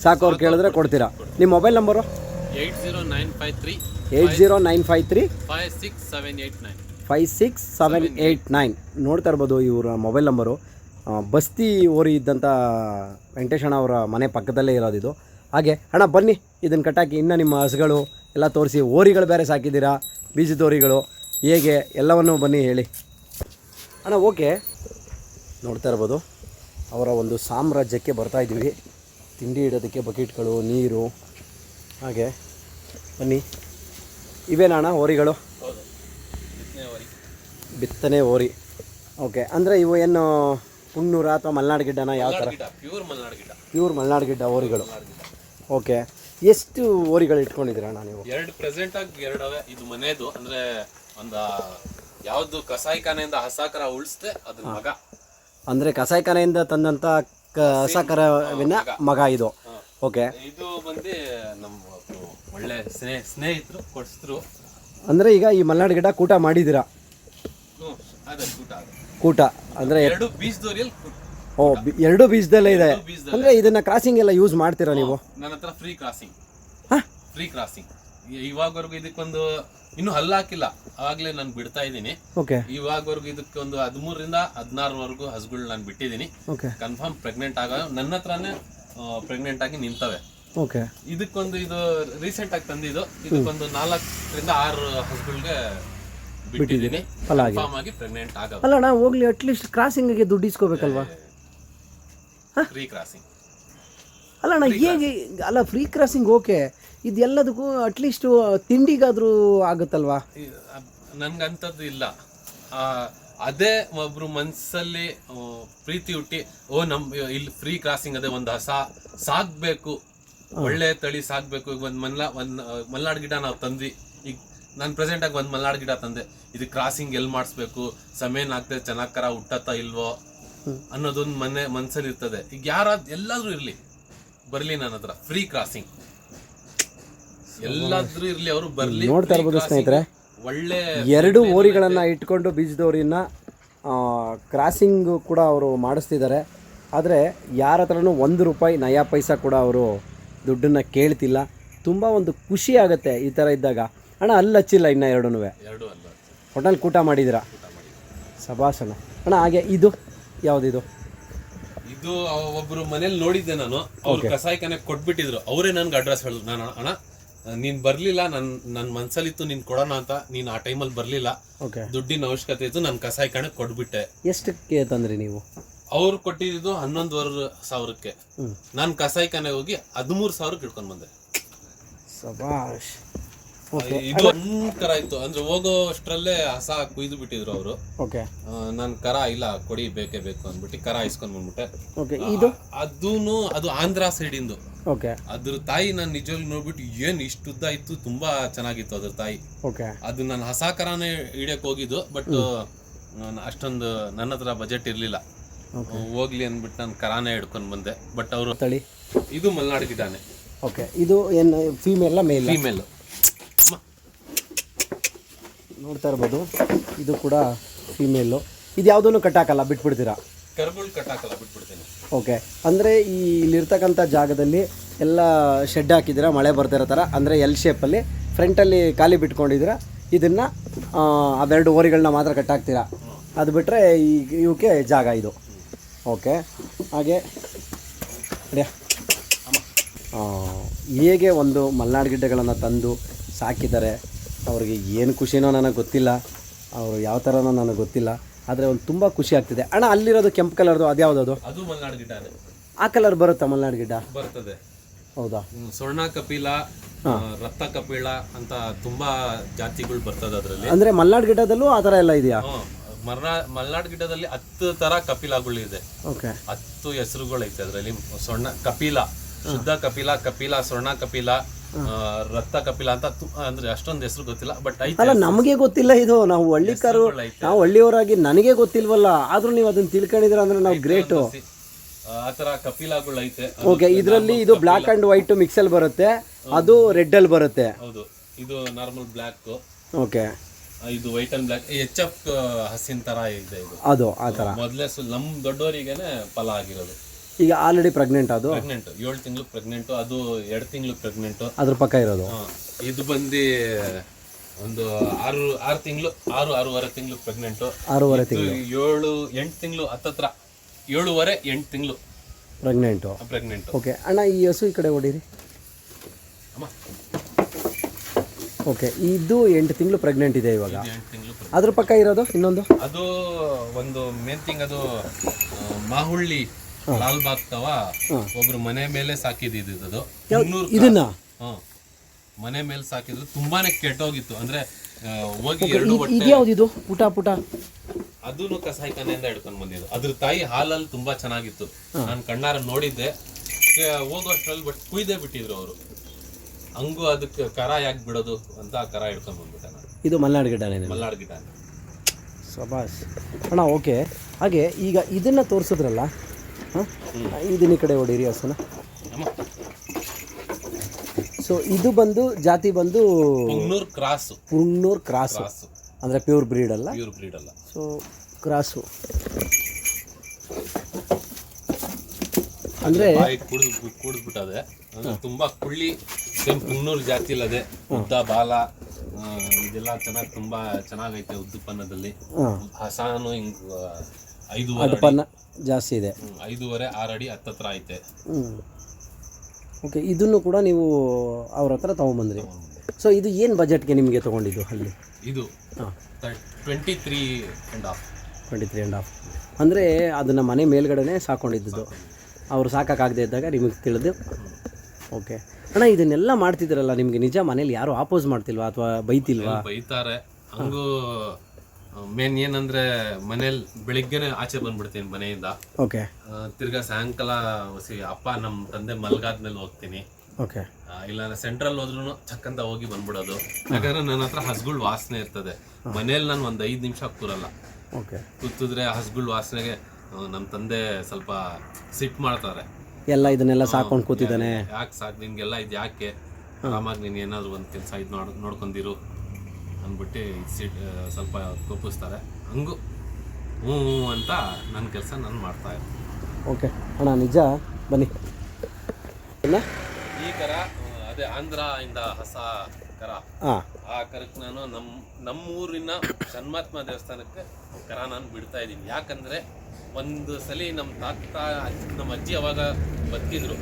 ಸಾಕೋರು ಕೇಳಿದ್ರೆ ಕೊಡ್ತೀರಾ? ನಿಮ್ಮ ಮೊಬೈಲ್ ನಂಬರು? 80953 56789. ನೋಡ್ತಾ ಇರ್ಬೋದು ಇವರ ಮೊಬೈಲ್ ನಂಬರು. ಬಸ್ತಿ ಓರಿ ಇದ್ದಂಥ ವೆಂಕಟೇಶಣ್ಣ ಅವರ ಮನೆ ಪಕ್ಕದಲ್ಲೇ ಇರೋದಿದು. ಹಾಗೆ ಅಣ್ಣ ಬನ್ನಿ ಇದನ್ನು ಕಟ್ಟಾಕಿ ಇನ್ನು ನಿಮ್ಮ ಹಸುಗಳು ಎಲ್ಲ ತೋರಿಸಿ. ಓರಿಗಳು ಬೇರೆ ಸಾಕಿದ್ದೀರಾ, ಬೀಜದ ಓರಿಗಳು ಹೇಗೆ ಎಲ್ಲವನ್ನೂ ಬನ್ನಿ ಹೇಳಿ ಅಣ್ಣ. ಓಕೆ, ನೋಡ್ತಾ ಇರ್ಬೋದು ಅವರ ಒಂದು ಸಾಮ್ರಾಜ್ಯಕ್ಕೆ ಬರ್ತಾಯಿದ್ದೀವಿ. ತಿಂಡಿ ಇಡೋದಕ್ಕೆ ಬಕೆಟ್ಗಳು, ನೀರು. ಹಾಗೆ ಬನ್ನಿ. ಇವೇನಾ ಅಣ್ಣ ಓರಿಗಳು? ಬಿತ್ತನೆ ಓರಿ. ಓಕೆ. ಅಂದರೆ ಇವು ಏನು ಪುಣ್ಣೂರ ಅಥವಾ ಮಲೆನಾಡು ಗಿಡ್ಡನ? ಯಾವ ಥರ? ಪ್ಯೂರ್ ಮಲೆನಾಡು ಗಿಡ್ಡ ಓರಿಗಳು. ಓಕೆ. ಎಷ್ಟು ಓರಿಗಳು ಇಟ್ಕೊಂಡಿದ್ದೀರಾ ಅಣ್ಣ ನೀವು? ಎರಡು ಪ್ರೆಸೆಂಟ್ ಆಗಿ ಎರಡು ಅವೆ. ಇದು ಮನೆದು, ಅಂದರೆ ಒಂದು ಯಾವುದು ಕಸಾಯಿಖಾನೆಯಿಂದ ಹಸಾಕರ ಉಳಿಸ್ದೆ ಅದ್ರ ಮಗ. ಅಂದರೆ ಕಸಾಯಿಖಾನೆಯಿಂದ ತಂದಂಥ ಹಸಾಕರವಿನ ಮಗ ಇದು. ಓಕೆ. ಇದು ಬಂದು ನಮ್ಮ ಒಳ್ಳೆ ಸ್ನೇಹಿತರು ಕೊಡಿಸಿದ್ರು. ಅಂದರೆ ಈಗ ಈ ಮಲೆನಾಡು ಗಿಡ್ಡ ಕೂಟ ಮಾಡಿದ್ದೀರಾ? ಕೂಟ ಅಂದರೆ ಎರಡು ಬೀಜದೋರಿಯಲ್ಲಿ. ಓ, ಎರಡು ಬೀಜದಲ್ಲೇ ಇದೆ. ಅಂದರೆ ಇದನ್ನು ಕ್ರಾಸಿಂಗ್ ಎಲ್ಲ ಯೂಸ್ ಮಾಡ್ತೀರಾ ನೀವು? ನನ್ನ ಹತ್ರ ಫ್ರೀ ಕ್ರಾಸಿಂಗ್ ಇವಾಗವರೆಗೂ ಇದಕ್ಕೊಂದು ಇನ್ನೂ ಹಲ್ಲು ಹಾಕಿಲ್ಲ. ಆವಾಗಲೇ ನಾನು ಬಿಡ್ತಾ ಇದ್ದೀನಿ. ಓಕೆ. ಇವಾಗವರೆಗೂ ಇದಕ್ಕೊಂದು 13ರಿಂದ 16ವರೆಗೂ ಹಸುಗಳು ನಾನು ಬಿಟ್ಟಿದ್ದೀನಿ. ಕನ್ಫರ್ಮ್ ಪ್ರೆಗ್ನೆಂಟ್ ಆಗ ನನ್ನ ಹತ್ರನೇ ಪ್ರೆಗ್ನೆಂಟ್ ಆಗಿ ನಿಂತವೆ. ಓಕೆ. ಇದಕ್ಕೊಂದು ಇದು ರೀಸೆಂಟ್ ಆಗಿ ತಂದಿದ್ದು. ಇದಕ್ಕೊಂದು 4ರಿಂದ 6 ಹಸುಗಳಿಗೆ ಬಿಟ್ಟಿದ್ದೀನಿ. ಕನ್ಫರ್ಮ್ ಆಗಿ ಪ್ರೆಗ್ನೆಂಟ್ ಆಗ. ಅಲ್ಲ ನಾ ಹೋಗ್ಲಿ, ಅಟ್ಲೀಸ್ಟ್ ಕ್ರಾಸಿಂಗಿಗೆ ದುಡ್ಡು ಇಸ್ಕೋಬೇಕಲ್ವಾ? ಫ್ರೀ ಕ್ರಾಸಿಂಗ್ ಅಲ್ಲ ಅಣ್ಣ ಹೇಗೆ? ಅಲ್ಲ ಫ್ರೀ ಕ್ರಾಸಿಂಗ್ ಓಕೆ, ಇದೆಲ್ಲದಕ್ಕೂ ಅಟ್ಲೀಸ್ಟ್ ತಿಂಡಿಗಾದರೂ ಆಗುತ್ತಲ್ವಾ? ನನ್ಗಂಥದ್ದು ಇಲ್ಲ. ಅದೇ ಒಬ್ರು ಮನ್ಸಲ್ಲಿ ಪ್ರೀತಿ ಹುಟ್ಟಿ, ಇಲ್ಲಿ ಫ್ರೀ ಕ್ರಾಸಿಂಗ್ ಅದೇ ಒಂದು ಹಸ ಸಾಕ್ಬೇಕು, ಒಳ್ಳೆ ತಳಿ ಸಾಕ್ಬೇಕು. ಈಗ ಒಂದು ಮಲ್ನಾಡ್ ಗಿಡ ನಾವು ತಂದ್ವಿ. ಈಗ ನಾನು ಪ್ರೆಸೆಂಟ್ ಆಗಿ ಒಂದು ಮಲ್ನಾಡ್ ಗಿಡ ತಂದೆ. ಇದು ಕ್ರಾಸಿಂಗ್ ಎಲ್ಲಿ ಮಾಡಿಸ್ಬೇಕು, ಸಮೇನ್ ಆಗ್ತದೆ, ಚೆನ್ನಾಗ್ ಕರ ಹುಟ್ಟತ್ತ ಇಲ್ವೋ ಅನ್ನೋದೊಂದು ಮನ್ಸಲ್ಲಿ ಇರ್ತದೆ. ಈಗ ಎಲ್ಲಾದ್ರೂ ಇರ್ಲಿ, ಬರ್ಲಿ ನನ್ನ ಹತ್ರ ಫ್ರೀ ಕ್ರಾಸಿಂಗ್. ಎಲ್ಲಾದ್ರೂ ಇರ್ಲಿ, ಅವರು ಬರ್ಲಿ. ನೋಡ್ತಾ ಇರ್ಬೋದು ಸ್ನೇಹಿತರೆ, ಒಳ್ಳೆ ಎರಡು ಓರಿಗಳನ್ನ ಇಟ್ಕೊಂಡು ಬೀಜದೋರಿನ ಕ್ರಾಸಿಂಗ್ ಕೂಡ ಅವರು ಮಾಡಿಸ್ತಿದ್ದಾರೆ. ಆದರೆ ಯಾರ ಹತ್ರನೂ ₹1 ನಯಾ ಪೈಸಾ ಕೂಡ ಅವರು ದುಡ್ಡನ್ನು ಕೇಳ್ತಿಲ್ಲ. ತುಂಬ ಒಂದು ಖುಷಿ ಆಗುತ್ತೆ ಈ ಥರ ಇದ್ದಾಗ. ಅಣ್ಣ ಅಲ್ಲಿ ಹಚ್ಚಿಲ್ಲ ಇನ್ನು ಎರಡೂ ಹೋಟೆಲ್ ಕೂಟ ಮಾಡಿದ್ದೀರಾ? ಸಭಾಸಣ ಅಣ್ಣ. ಹಾಗೆ ಇದು ಯಾವುದಿದು? ಇದು ಒಬ್ರು ಮನೇಲಿ ನೋಡಿದ್ದೆ ನಾನು. ಅವ್ರು ಕಸಾಯಿಖಾನೆ ಕೊಟ್ಬಿಟ್ಟಿದ್ರು. ಅವರೇ ನನ್ಗೆ ಅಡ್ರೆಸ್ ಹೇಳಿದ್ರು. ನಾನು ಅಣ್ಣ ನೀನ್ ಬರ್ಲಿಲ್ಲ, ನನ್ನ ಮನ್ಸಲ್ಲಿತ್ತು ನೀನ್ ಕೊಡೋಣ ಅಂತ. ನೀನ್ ಆ ಟೈಮಲ್ಲಿ ಬರ್ಲಿಲ್ಲ, ದುಡ್ಡಿನ ಅವಶ್ಯಕತೆ ಇತ್ತು, ನಾನು ಕಸಾಯಿಖಾನೆ ಕೊಟ್ಬಿಟ್ಟೆ. ಎಷ್ಟಕ್ಕೆ ತಂದ್ರಿ ನೀವು? ಅವ್ರು ಕೊಟ್ಟಿದ್ದು 11,500ಕ್ಕೆ. ನಾನು ಕಸಾಯಿಖಾನೆ ಹೋಗಿ 13,000ಕ್ಕೆ ಇಟ್ಕೊಂಡ್ ಬಂದೆ. ಸಬಾಷ್. ಇದು ಒಂದು ಕರ ಇತ್ತು ಅಂದ್ರೆ ಹೋಗೋ ಅಷ್ಟ್ರಲ್ಲೇ ಹಸ ಕುಯ್ದು ಬಿಟ್ಟಿದ್ರು ಅವರು. ಓಕೆ. ನಾನು ಕರ ಇಲ್ಲ ಕೊಡಿ ಬೇಕೇ ಬೇಕು ಅಂದ್ಬಿಟ್ಟು ಕರ ಇಸ್ಕೊಂಡ್ ಬಂದ್ಬಿಟ್ಟೆ. ಓಕೆ. ಇದು ಅದು ಆಂಧ್ರ ಸೈಡ್ ಇಂದು. ಓಕೆ. ಅದ್ರ ತಾಯಿ ನಾನು ನಿಜವಾಗ್ಲೂ ನೋಡ್ಬಿಟ್ಟು ಏನ್ ಇಷ್ಟು ಉದ್ದ ಇತ್ತು, ತುಂಬಾ ಚೆನ್ನಾಗಿತ್ತು ಅದ್ರ ತಾಯಿ. ಓಕೆ. ಅದು ನಾನು ಹಸ ಕರಾನೇ ಹಿಡಿಯಕ್ ಹೋಗಿದ್ದು, ಬಟ್ ಅಷ್ಟೊಂದು ನನ್ನ ಹತ್ರ ಬಜೆಟ್ ಇರ್ಲಿಲ್ಲ. ಹೋಗ್ಲಿ ಅಂದ್ಬಿಟ್ಟು ನಾನು ಕರಾನೇ ಹಿಡ್ಕೊಂಡ್ ಬಂದೆ. ಬಟ್ ಅವರು ತಳಿ ಇದು ಮಲ್ನಾಡ್ ಗಿಡಾನೆ. ಓಕೆ. ಇದು ಏನು ಫೀಮೇಲ್ ಮೇಲ್? ಫೀಮೇಲ್. ನೋಡ್ತಾ ಇರ್ಬೋದು, ಇದು ಕೂಡ ಫೀಮೇಲು. ಇದು ಯಾವುದನ್ನು ಕಟ್ಟಾಕಲ್ಲ, ಬಿಟ್ಬಿಡ್ತೀರಾ? ಕರ್ಗಳು ಕಟ್ಟಾಕಲ್ಲ, ಬಿಟ್ಬಿಡ್ತೇನೆ. ಓಕೆ. ಅಂದರೆ ಈ ಇಲ್ಲಿರ್ತಕ್ಕಂಥ ಜಾಗದಲ್ಲಿ ಎಲ್ಲ ಶೆಡ್ ಹಾಕಿದ್ದೀರಾ ಮಳೆ ಬರ್ತಿರೋ ಥರ, ಅಂದರೆ ಎಲ್ ಶೇಪಲ್ಲಿ ಫ್ರಂಟಲ್ಲಿ ಖಾಲಿ ಬಿಟ್ಕೊಂಡಿದ್ದೀರಾ. ಇದನ್ನು ಅವೆರಡು ಓರಿಗಳನ್ನ ಮಾತ್ರ ಕಟ್ಟಾಕ್ತೀರಾ, ಅದು ಬಿಟ್ಟರೆ ಇವಕ್ಕೆ ಜಾಗ ಇದು. ಓಕೆ. ಹಾಗೆ ಹೇಗೆ ಒಂದು ಮಲೆನಾಡು ಗಿಡ್ಡಗಳನ್ನು ತಂದು ಸಾಕಿದ್ದಾರೆ, ಅವ್ರಿಗೆ ಏನು ಖುಷಿನೋ ನನಗೆ ಗೊತ್ತಿಲ್ಲ, ಅವರು ಯಾವ ಥರನೋ ನನಗೆ ಗೊತ್ತಿಲ್ಲ, ಆದರೆ ಒಂದು ತುಂಬ ಖುಷಿ ಆಗ್ತಿದೆ. ಅಣ್ಣ ಅಲ್ಲಿರೋದು ಕೆಂಪು ಕಲರ್ದು ಅದ್ಯಾವುದದು? ಅದು ಮಲ್ನಾಡ್ ಗಿಡಾನೆ. ಆ ಕಲರ್ ಬರುತ್ತಾ ಮಲೆನಾಡು ಗಿಡ್ಡ? ಬರ್ತದೆ. ಹೌದಾ? ಸ್ವರ್ಣ ಕಪಿಲ, ರಕ್ತ ಕಪಿಳ ಅಂತ ತುಂಬಾ ಜಾತಿಗಳು ಬರ್ತದೆ ಅದರಲ್ಲಿ. ಅಂದರೆ ಮಲೆನಾಡು ಗಿಡ್ಡದಲ್ಲೂ ಆ ಥರ ಎಲ್ಲ ಇದೆಯಾ? ಮಲ್ನಾಡ್ ಗಿಡದಲ್ಲಿ 10 ತರ ಕಪಿಲಗಳು ಇದೆ. ಓಕೆ. 10 ಹೆಸರುಗಳೈತೆ ಅದರಲ್ಲಿ. ಸ್ವರ್ಣ ಕಪಿಲ, ಶುದ್ಧ ಕಪಿಲ, ಕಪಿಲ, ಸ್ವರ್ಣ ಕಪಿಲ, ರಕ್ತ ಕಪಿಲ ಅಂತ ಅಂದ್ರೆ ಅಷ್ಟೊಂದು ಹೆಸರು ಗೊತ್ತಿಲ್ಲ, ಬಟ್ ಅಲ್ಲ ನಮಗೆ ಗೊತ್ತಿಲ್ಲ ಇದು. ನಾವು ಹಳ್ಳಿಕಾರು, ನಾವು ಹಳ್ಳಿಯವರಾಗಿ ನನಗೆ ಗೊತ್ತಿಲ್ವಲ್ಲ, ಆದ್ರೂ ನೀವು ಅದನ್ನ ತಿಳ್ಕೊಂಡಿದ್ರ ಅಂದ್ರೆ ನಾವು ಗ್ರೇಟು. ಆತರ ಕಪಿಲಗಳು ಐತೆ. ಓಕೆ. ಇದರಲ್ಲಿ ಇದು ಬ್ಲಾಕ್ ಅಂಡ್ ವೈಟ್ ಮಿಕ್ಸಲ್ ಬರುತ್ತೆ, ಅದು ರೆಡ್ ಅಲ್ಲಿ ಬರುತ್ತೆ. ಹೌದು. ಇದು ನಾರ್ಮಲ್ ಬ್ಲಾಕ್. ಓಕೆ. ಇದು white and black. HF Hasin ತರ ಇದೆ ಇದು. ಅದು ಆ ತರ ಮೊದಲೇ ನಮ್ ದೊಡ್ಡವರಿಗೆನೆ ಫಲ ಆಗಿರೋದು. ಈಗ ಆಲ್ರೆಡಿ ಪ್ರೆಗ್ನೆಂಟ್, ಅದು ಪ್ರೆಗ್ನೆಂಟ್ 7 ತಿಂಗಳು ಪ್ರೆಗ್ನೆಂಟ್, ಅದು 2 ತಿಂಗಳು ಪ್ರೆಗ್ನೆಂಟ್. ಅದ್ರ ಪಕ್ಕ ಇರೋದು. ಇದು ಬಂದು ಒಂದು 6 ತಿಂಗಳು, 6.5 ತಿಂಗಳು ಪ್ರೆಗ್ನೆಂಟ್. 6.5 ತಿಂಗಳು, 8 ತಿಂಗಳು ಹತ್ತತ್ರ 7.5-8 ತಿಂಗಳು ಪ್ರೆಗ್ನೆಂಟ್. ಓಕೆ. ಅಣ್ಣ ಈ ಹಸು ಈ ಕಡೆ ಹೊಡೀರಿ. ಓಕೆ. ಇದು 8 ತಿಂಗಳು ಪ್ರೆಗ್ನೆಂಟ್ ಇದೆ ಇವಾಗ. 8 ತಿಂಗಳು. ಅದ್ರ ಪಕ್ಕ ಇರೋದು ಇನ್ನೊಂದು, ಅದು ಒಂದು ಮೇನ್ ಥಿಂಗ್, ಅದು ಮಾಹುಳ್ಳಿ ಲಾಲ್ಬಾಗ್ ತವ ಒಬ್ರು ಮನೆ ಮೇಲೆ ಸಾಕಿದ್ದು ಅದು. ಇದನ್ನ ಮನೆ ಮೇಲೆ ಸಾಕಿದ್ರು, ತುಂಬಾನೇ ಕೆಟ್ಟೋಗಿತ್ತು. ಅಂದ್ರೆ ಹೋಗಿ 2 ಹೊಟ್ಟೆ. ಇದ್ಯಾವ್ದು ಪುಟ ಪುಟ? ಅದನ್ನು ಕಸಾಯಿಖಾನೆಯಿಂದ ಹಿಡ್ಕೊಂಡ್ ಬಂದಿದ್ದು. ಅದ್ರ ತಾಯಿ ಹಾಲಲ್ಲಿ ತುಂಬಾ ಚೆನ್ನಾಗಿತ್ತು, ನಾನು ಕಣ್ಣಾರ ನೋಡಿದ್ದೆ. ಹೋಗೋಷ್ಟ್ರಲ್ಲಿ ಬಟ್ ಕುಯ್ದೇ ಬಿಟ್ಟಿದ್ರು ಅವರು. ಹಂಗೂ ಅದಕ್ಕೆ ಕರ ಯಾಕೆ ಬಿಡೋದು ಅಂತ ಕರ ಹಿಡ್ಕೊಂಡ್ ಬಂದ್ಬಿಟ್ಟೆ ನಾನು. ಇದು ಮಲೆನಾಡು ಗಿಡನೇ? ಮಲ್ನಾಡ್ ಗಿಡ. ಸಬಾಸ್ ಅಣ್ಣ. ಓಕೆ. ಹಾಗೆ ಈಗ ಇದನ್ನ ತೋರಿಸಿದ್ರಲ್ಲ, ಇದನ್ನ ಈ ಕಡೆ ಹೊಡೀರಿ ಹಸುನ. ಸೊ ಇದು ಬಂದು ಜಾತಿ ಬಂದು ಪುಂಗ್ನೂರ್ ಕ್ರಾಸ್, ಅಂದ್ರೆ ಪ್ಯೂರ್ ಬ್ರೀಡ್ ಅಲ್ಲ. ಸೊ ಕ್ರಾಸು ಅಂದ್ರೆ ಕುಡಿದ್ಬಿಟ್ಟದೆ. ಅಂದ್ರೆ ತುಂಬಾ ಕುಳ್ಳಿ, ಸೇಮ್ ಪುಂಗ್ನೂರ್ ಜಾತಿ ಇಲ್ಲದೆ, ಉದ್ದ ಬಾಲ ಇದೆಲ್ಲ ಚೆನ್ನಾಗಿ, ತುಂಬಾ ಚೆನ್ನಾಗೈತೆ ಉದ್ದುಪನ್ನದಲ್ಲಿ. ಹಸಾನು ಹಿಂಗ್ 5.5 ಜಾಸ್ತಿ ಇದೆ. 5.5-6 ಅಡಿ ಹತ್ತತ್ರ ಐತೆ. ಓಕೆ. ಇದನ್ನು ಕೂಡ ನೀವು ಅವ್ರ ಹತ್ರ ತೊಗೊಂಬಂದ್ರಿ. ಸೊ ಇದು ಏನು ಬಜೆಟ್ಗೆ ನಿಮಗೆ ತೊಗೊಂಡಿದ್ದು ಅಲ್ಲಿ? ಇದು 23.5. ಅಂದರೆ ಅದನ್ನು ಮನೆ ಮೇಲ್ಗಡೆನೇ ಸಾಕೊಂಡಿದ್ದು, ಅವರು ಸಾಕಾಗದೇ ಇದ್ದಾಗ ನಿಮಗೆ ತಿಳಿದು. ಓಕೆ. ಅಣ್ಣ ಇದನ್ನೆಲ್ಲ ಮಾಡ್ತಿದ್ದೀರಲ್ಲ, ನಿಮಗೆ ನಿಜ ಮನೇಲಿ ಯಾರು ಆಪೋಸ್ ಮಾಡ್ತಿಲ್ವಾ ಅಥವಾ ಬೈತಿಲ್ವಾ? ಬೈತಾರೆ. ಹಂಗೂ ಮೇನ್ ಏನಂದ್ರೆ ಮನೇಲಿ ಬೆಳಿಗ್ಗೆನೆ ಆಚೆ ಬಂದ್ಬಿಡ್ತೀನಿ ಮನೆಯಿಂದ. ಓಕೆ. ತಿರ್ಗಾ ಸಾಯಂಕಾಲ ಅಪ್ಪ ನಮ್ಮ ತಂದೆ ಮಲ್ಗಾದ್ಮೇಲೆ ಹೋಗ್ತೀನಿ. ಓಕೆ. ಇಲ್ಲ ಸೆಂಟ್ರಲ್ ಹೋದ್ರೂ ಚಕ್ಕಂತ ಹೋಗಿ ಬಂದ್ಬಿಡೋದು. ಯಾಕಂದ್ರೆ ನನ್ನ ಹತ್ರ ಹಸುಗಳ ವಾಸನೆ ಇರ್ತದೆ. ಮನೇಲಿ ನಾನು ಒಂದು 5 ನಿಮಿಷ ಕೂರಲ್ಲ. ಓಕೆ. ಕೂತಿದ್ರೆ ಹಸುಗಳ ವಾಸನೆಗೆ ನಮ್ಮ ತಂದೆ ಸ್ವಲ್ಪ ಸಿಟ್ ಮಾಡ್ತಾರೆ. ಎಲ್ಲ ಇದನ್ನೆಲ್ಲ ಸಾಕೊಂಡು ಕೂತಿದ್ದಾನೆ, ಯಾಕೆ ನಿನ್ಗೆಲ್ಲ ಇದು ಯಾಕೆ, ಆರಾಮಾಗಿ ನೀನು ಏನಾದ್ರು ಒಂದು ಕೆಲಸ ಇದು ನೋಡ್ಕೊಂಡಿರು ಅಂದ್ಬಿಟ್ಟು ಸ್ವಲ್ಪ ಕೋಪಿಸ್ತಾರೆ. ಹಂಗು ಹ್ಞೂ ಅಂತ ನನ್ನ ಕೆಲಸ ನಾನು ಮಾಡ್ತಾ ಇರ್ತೀನಿ. ಓಕೆ ಅಣ್ಣ ನಿಜ. ಬನ್ನಿ. ಈ ಕರ ಅದೇ ಆಂಧ್ರ ಇಂದ ಹೊಸ ಕರ. ಆ ಕರಕ್ಕೆ ನಾನು ನಮ್ಮೂರಿನ ಜನ್ಮಾತ್ಮ ದೇವಸ್ಥಾನಕ್ಕೆ ಕರ ನಾನು ಬಿಡ್ತಾ ಇದ್ದೀನಿ. ಯಾಕಂದ್ರೆ ಒಂದು ಸಲ ನಮ್ಮ ತಾತ ನಮ್ಮ ಅಜ್ಜಿ ಅವಾಗ ಬದುಕಿದ್ರು.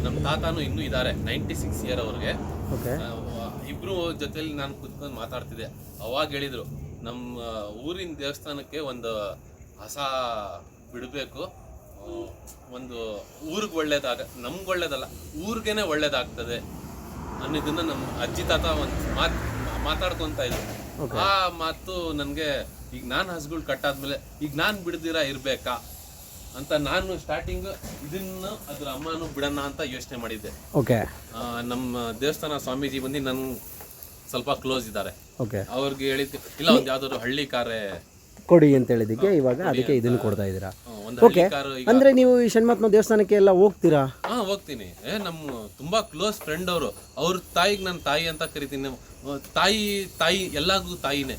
ನಮ್ಮ ತಾತನೂ ಇನ್ನೂ ಇದ್ದಾರೆ, 96 ಇಯರ್ ಅವ್ರಿಗೆ. ಇಬ್ರು ಜೊತೆಲಿ ನಾನು ಕುತ್ಕೊಂಡು ಮಾತಾಡ್ತಿದ್ದೆ. ಅವಾಗ ಹೇಳಿದ್ರು ನಮ್ಮ ಊರಿನ ದೇವಸ್ಥಾನಕ್ಕೆ ಒಂದು ಹೊಸ ಬಿಡಬೇಕು. ಒಂದು ಊರಿಗೆ ಒಳ್ಳೇದಾಗ, ನಮ್ಗೆ ಒಳ್ಳೇದಲ್ಲ, ಊರಿಗೇನೆ ಒಳ್ಳೇದಾಗ್ತದೆ ಅನ್ನೋದನ್ನ ನಮ್ಮ ಅಜ್ಜಿ ತಾತ ಒಂದು ಮಾತಾಡ್ಕೊತ ಇದ್ರು. ಆ ಮಾತು ನನಗೆ ಈಗ ನಾನು ಹಸುಗಳು ಕಟ್ಟಾದ್ಮೇಲೆ ಈಗ ನಾನು ಬಿಡ್ದಿರ ಇರ್ಬೇಕಾ ಅಂತ ನಾನು ಸ್ಟಾರ್ಟಿಂಗ್ ಇದನ್ನು ಅದ್ರ ಅಮ್ಮನೂ ಬಿಡೋಣ ಅಂತ ಯೋಚನೆ ಮಾಡಿದ್ದೆ. ಓಕೆ. ನಮ್ಮ ದೇವಸ್ಥಾನ ಸ್ವಾಮೀಜಿ ಬಂದು ನನ್ ಸ್ವಲ್ಪ ಕ್ಲೋಸ್ ಇದ್ದಾರೆ. ಓಕೆ. ಅವ್ರಿಗೆ ಹೇಳಿದ್ದು ಇಲ್ಲ, ಒಂದು ಯಾವ್ದಾದ್ರು ಹಳ್ಳಿ ಕಾರೇ ಕೊಡಿ ಅಂತ ಹೇಳಿದ್ದಕ್ಕೆ ಇವಾಗ ಅದಕ್ಕೆ ಇದನ್ನು ಕೊಡ್ತಾ ಇದ್ದೀರಾ. ಒಂದು ಓಕೆ. ಹಳ್ಳಿ ಕಾರು ಈಗ ಅಂದ್ರೆ ನೀವು ಈ ಷಣ್ಮಹಾತ್ಮ ದೇವಸ್ಥಾನಕ್ಕೆ ಎಲ್ಲ ಹೋಗ್ತೀರಾ? ಹೋಗ್ತೀನಿ. ನಮ್ಮ ತುಂಬಾ ಕ್ಲೋಸ್ ಫ್ರೆಂಡ್ ಅವರು. ಅವ್ರ ತಾಯಿಗೆ ನಾನು ತಾಯಿ ಅಂತ ಕರಿತೀನಿ. ತಾಯಿ ಎಲ್ಲಾರ್ಗೂ ತಾಯಿನೇ.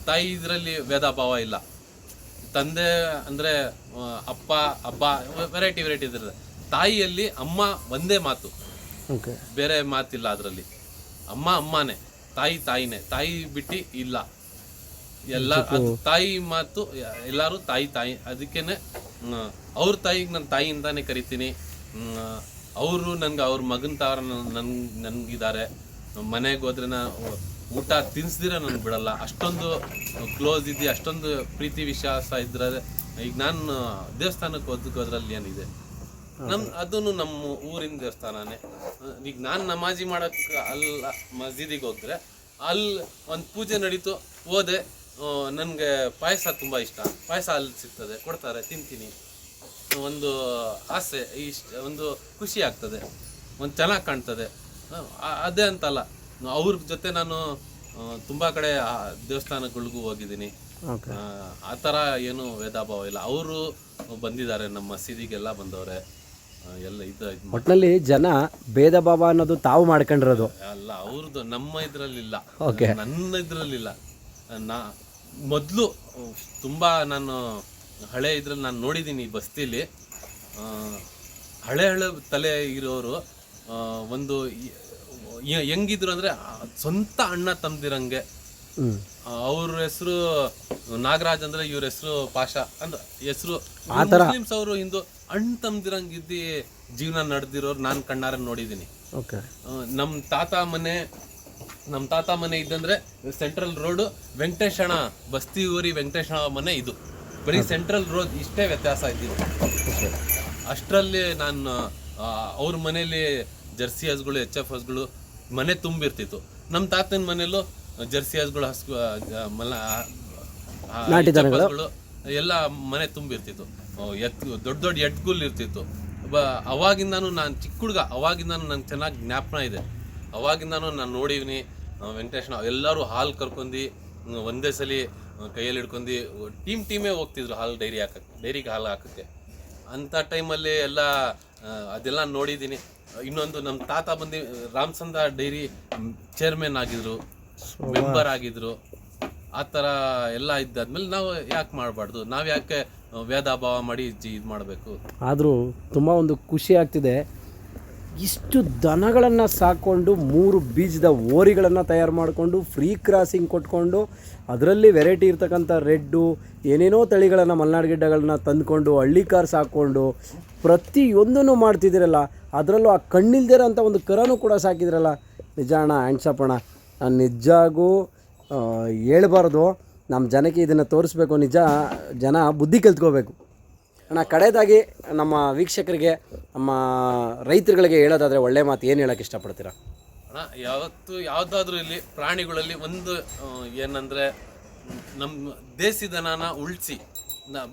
ತಾಯಿ ಇದರಲ್ಲಿ ಭೇದ ಭಾವ ಇಲ್ಲ. ತಂದೆ ಅಂದ್ರೆ ಅಪ್ಪ ಅಬ್ಬ ವೆರೈಟಿ ಇರ್ತದೆ. ತಾಯಿಯಲ್ಲಿ ಅಮ್ಮ ಒಂದೇ ಮಾತು, ಓಕೆ, ಬೇರೆ ಮಾತಿಲ್ಲ ಅದರಲ್ಲಿ. ಅಮ್ಮ ಅಮ್ಮನೇ, ತಾಯಿನೇ, ತಾಯಿ ಬಿಟ್ಟು ಇಲ್ಲ. ಎಲ್ಲ ಅದು ತಾಯಿ ಮಾತು, ಎಲ್ಲರೂ ತಾಯಿ. ಅದಕ್ಕೇನೆ ಅವ್ರ ತಾಯಿಗೆ ನಾನು ತಾಯಿಯಿಂದಾನೆ ಕರಿತೀನಿ. ಅವರು ನನ್ಗೆ ಅವ್ರ ಮಗನ ತಾರ ನನ್ಗಿದ್ದಾರೆ. ಮನೆಗೆ ಹೋದ್ರೆ ಊಟ ತಿನ್ಸಿದ್ರೆ ನನ್ಗೆ ಬಿಡಲ್ಲ. ಅಷ್ಟೊಂದು ಕ್ಲೋಸ್ ಇದ್ದು, ಅಷ್ಟೊಂದು ಪ್ರೀತಿ ವಿಶ್ವಾಸ ಇದ್ರೆ ಈಗ ನಾನು ದೇವಸ್ಥಾನಕ್ಕೆ ಹೋದ್ರಲ್ಲಿ ಏನಿದೆ, ಅದನ್ನು ನಮ್ಮ ಊರಿನ ದೇವಸ್ಥಾನನೇ. ಈಗ ನಾನು ನಮಾಜಿ ಮಾಡೋಕ್ಕೆ ಅಲ್ಲ ಮಸ್ಜಿದಿಗೆ ಹೋದ್ರೆ ಅಲ್ಲಿ ಒಂದು ಪೂಜೆ ನಡೀತು, ಹೋದೆ. ನನಗೆ ಪಾಯಸ ತುಂಬ ಇಷ್ಟ. ಪಾಯಸ ಅಲ್ಲಿ ಸಿಗ್ತದೆ, ಕೊಡ್ತಾರೆ, ತಿಂತೀನಿ. ಒಂದು ಆಸೆ, ಒಂದು ಖುಷಿ ಆಗ್ತದೆ, ಒಂದು ಚೆನ್ನಾಗಿ ಕಾಣ್ತದೆ. ಅದೇ ಅಂತಲ್ಲ, ಅವ್ರ ಜೊತೆ ನಾನು ತುಂಬ ಕಡೆ ದೇವಸ್ಥಾನಗಳಿಗೂ ಹೋಗಿದ್ದೀನಿ. ಆ ಥರ ಏನು ಭೇದಭಾವ ಇಲ್ಲ. ಅವರು ಬಂದಿದ್ದಾರೆ, ನಮ್ಮ ಮಸೀದಿಗೆಲ್ಲ ಬಂದವ್ರೆ ಎಲ್ಲ. ಒಟ್ಟಿನಲ್ಲಿ ಜನ ಭೇದ ಭಾವ ಅನ್ನೋದು ತಾವು ಮಾಡ್ಕೊಂಡಿರೋದು ಅಲ್ಲ, ಅವ್ರದ್ದು ನಮ್ಮ ಇದ್ರಲ್ಲಿಲ್ಲ, ಓಕೆ, ನನ್ನ ಇದ್ರಲ್ಲಿಲ್ಲ. ಮೊದಲು ತುಂಬ ನಾನು ಹಳೆ ಇದ್ರಲ್ಲಿ ನಾನು ನೋಡಿದ್ದೀನಿ. ಬಸ್ತಿಲಿ ಹಳೆ ತಲೆ ಇರೋರು ಒಂದು ಹೆಂಗಿದ್ರು ಅಂದರೆ ಸ್ವಂತ ಅಣ್ಣ ತಮ್ಮದಿರಂಗೆ. ಅವ್ರ ಹೆಸರು ನಾಗರಾಜ್ ಅಂದ್ರೆ ಇವ್ರ ಹೆಸರು ಪಾಷಾ ಅಂದ್ರೆ ಹೆಸರು. ಮುಸ್ಲಿಮ್ಸ್ ಅವರು ಹಿಂದೂ ಅಣ್ಣ ತಮ್ಮದಿರಂಗಿದ್ದು ಜೀವನ ನಡೆದಿರೋರು ನಾನು ಕಣ್ಣಾರ ನೋಡಿದ್ದೀನಿ. ನಮ್ಮ ತಾತ ಮನೆ ಇದ್ದಂದ್ರೆ ಸೆಂಟ್ರಲ್ ರೋಡ್ ವೆಂಕಟೇಶಣ ಬಸ್ತಿ ಊರಿ ವೆಂಕಟೇಶಣ ಮನೆ. ಇದು ಬರೀ ಸೆಂಟ್ರಲ್ ರೋಡ್ ಇಷ್ಟೇ ವ್ಯತ್ಯಾಸ ಇದ್ದಿದ್ದು. ಅಷ್ಟರಲ್ಲಿ ನಾನು ಅವ್ರ ಮನೇಲಿ ಜರ್ಸಿ ಹಸುಗಳು, HF ಹಸುಗಳು ಮನೆ ತುಂಬಿರ್ತಿತ್ತು. ನಮ್ಮ ತಾತನ ಮನೇಲೂ ಜರ್ಸಿ ಹಸುಗಳು, ಹಸುಗಳು ಎಲ್ಲ ಮನೆ ತುಂಬಿರ್ತಿತ್ತು. ದೊಡ್ಡ ಎಟ್ಗುಲ್ ಇರ್ತಿತ್ತು. ಅವಾಗಿಂದಾನು ನಾನು ಚಿಕ್ಕ ಹುಡುಗ, ಅವಾಗಿಂದಾನು ನಂಗೆ ಚೆನ್ನಾಗಿ ಜ್ಞಾಪನ ಇದೆ. ಅವಾಗಿಂದಾನು ನಾನು ನೋಡಿವ್ನಿ ವೆಂಕಟೇಶ್ನ ಎಲ್ಲರೂ ಹಾಲು ಕರ್ಕೊಂಡು ಒಂದೇ ಸಲ ಕೈಯಲ್ಲಿ ಹಿಡ್ಕೊಂಡು ಟೀಮೇ ಹೋಗ್ತಿದ್ರು ಹಾಲು ಡೈರಿಗೆ ಹಾಲು ಹಾಕೋಕ್ಕೆ. ಅಂಥ ಟೈಮಲ್ಲಿ ಎಲ್ಲ ಅದೆಲ್ಲ ನೋಡಿದ್ದೀನಿ. ಇನ್ನೊಂದು ನಮ್ಮ ತಾತ ಬಂದು ರಾಮಸಂದ ಡೈರಿ ಚೇರ್ಮನ್ ಆಗಿದ್ರು, ಮೆಂಬರ್ ಆಗಿದ್ರು. ಆ ಥರ ಎಲ್ಲ ಇದ್ದಾದ್ಮೇಲೆ ನಾವು ಯಾಕೆ ಮಾಡಬಾರ್ದು, ನಾವು ಯಾಕೆ ಭೇದ ಭಾವ ಮಾಡಿ ಇದು ಮಾಡಬೇಕು? ಆದರೂ ತುಂಬ ಒಂದು ಖುಷಿ ಆಗ್ತಿದೆ. ಇಷ್ಟು ದನಗಳನ್ನು ಸಾಕ್ಕೊಂಡು 3 ಬೀಜದ ಓರಿಗಳನ್ನು ತಯಾರು ಮಾಡಿಕೊಂಡು ಫ್ರೀ ಕ್ರಾಸಿಂಗ್ ಕೊಟ್ಕೊಂಡು ಅದರಲ್ಲಿ ವೆರೈಟಿ ಇರ್ತಕ್ಕಂಥ ರೆಡ್ಡು ಏನೇನೋ ತಳಿಗಳನ್ನು ಮಲೆನಾಡು ಗಿಡ್ಡಗಳನ್ನ ತಂದುಕೊಂಡು ಹಳ್ಳಿ ಕಾರ್ ಸಾಕ್ಕೊಂಡು ಪ್ರತಿಯೊಂದನ್ನು ಮಾಡ್ತಿದ್ದೀರಲ್ಲ. ಅದರಲ್ಲೂ ಆ ಕಣ್ಣಿಲ್ದಿರೋ ಅಂಥ ಒಂದು ಕರನೂ ಕೂಡ ಸಾಕಿದ್ರಲ್ಲ. ನಿಜ ಅಣ್ಣ, ಹ್ಯಾಂಡ್ಸಪ್ ಅಣ್ಣ. ನಾನು ನಿಜವಾಗೂ ಹೇಳ್ಬಾರ್ದು, ನಮ್ಮ ಜನಕ್ಕೆ ಇದನ್ನು ತೋರಿಸ್ಬೇಕು. ನಿಜ ಜನ ಬುದ್ಧಿ ಕಲ್ತ್ಕೋಬೇಕು ಅಣ್ಣ. ಕಡೆಯದಾಗಿ ನಮ್ಮ ವೀಕ್ಷಕರಿಗೆ, ನಮ್ಮ ರೈತರುಗಳಿಗೆ ಹೇಳೋದಾದರೆ ಒಳ್ಳೆ ಮಾತು ಏನು ಹೇಳೋಕ್ಕೆ ಇಷ್ಟಪಡ್ತೀರಾ ಅಣ್ಣ? ಯಾವುದಾದ್ರೂ ಇಲ್ಲಿ ಪ್ರಾಣಿಗಳಲ್ಲಿ ಒಂದು ಏನಂದರೆ, ನಮ್ಮ ದೇಸಿ ದನನ ಉಳಿಸಿ,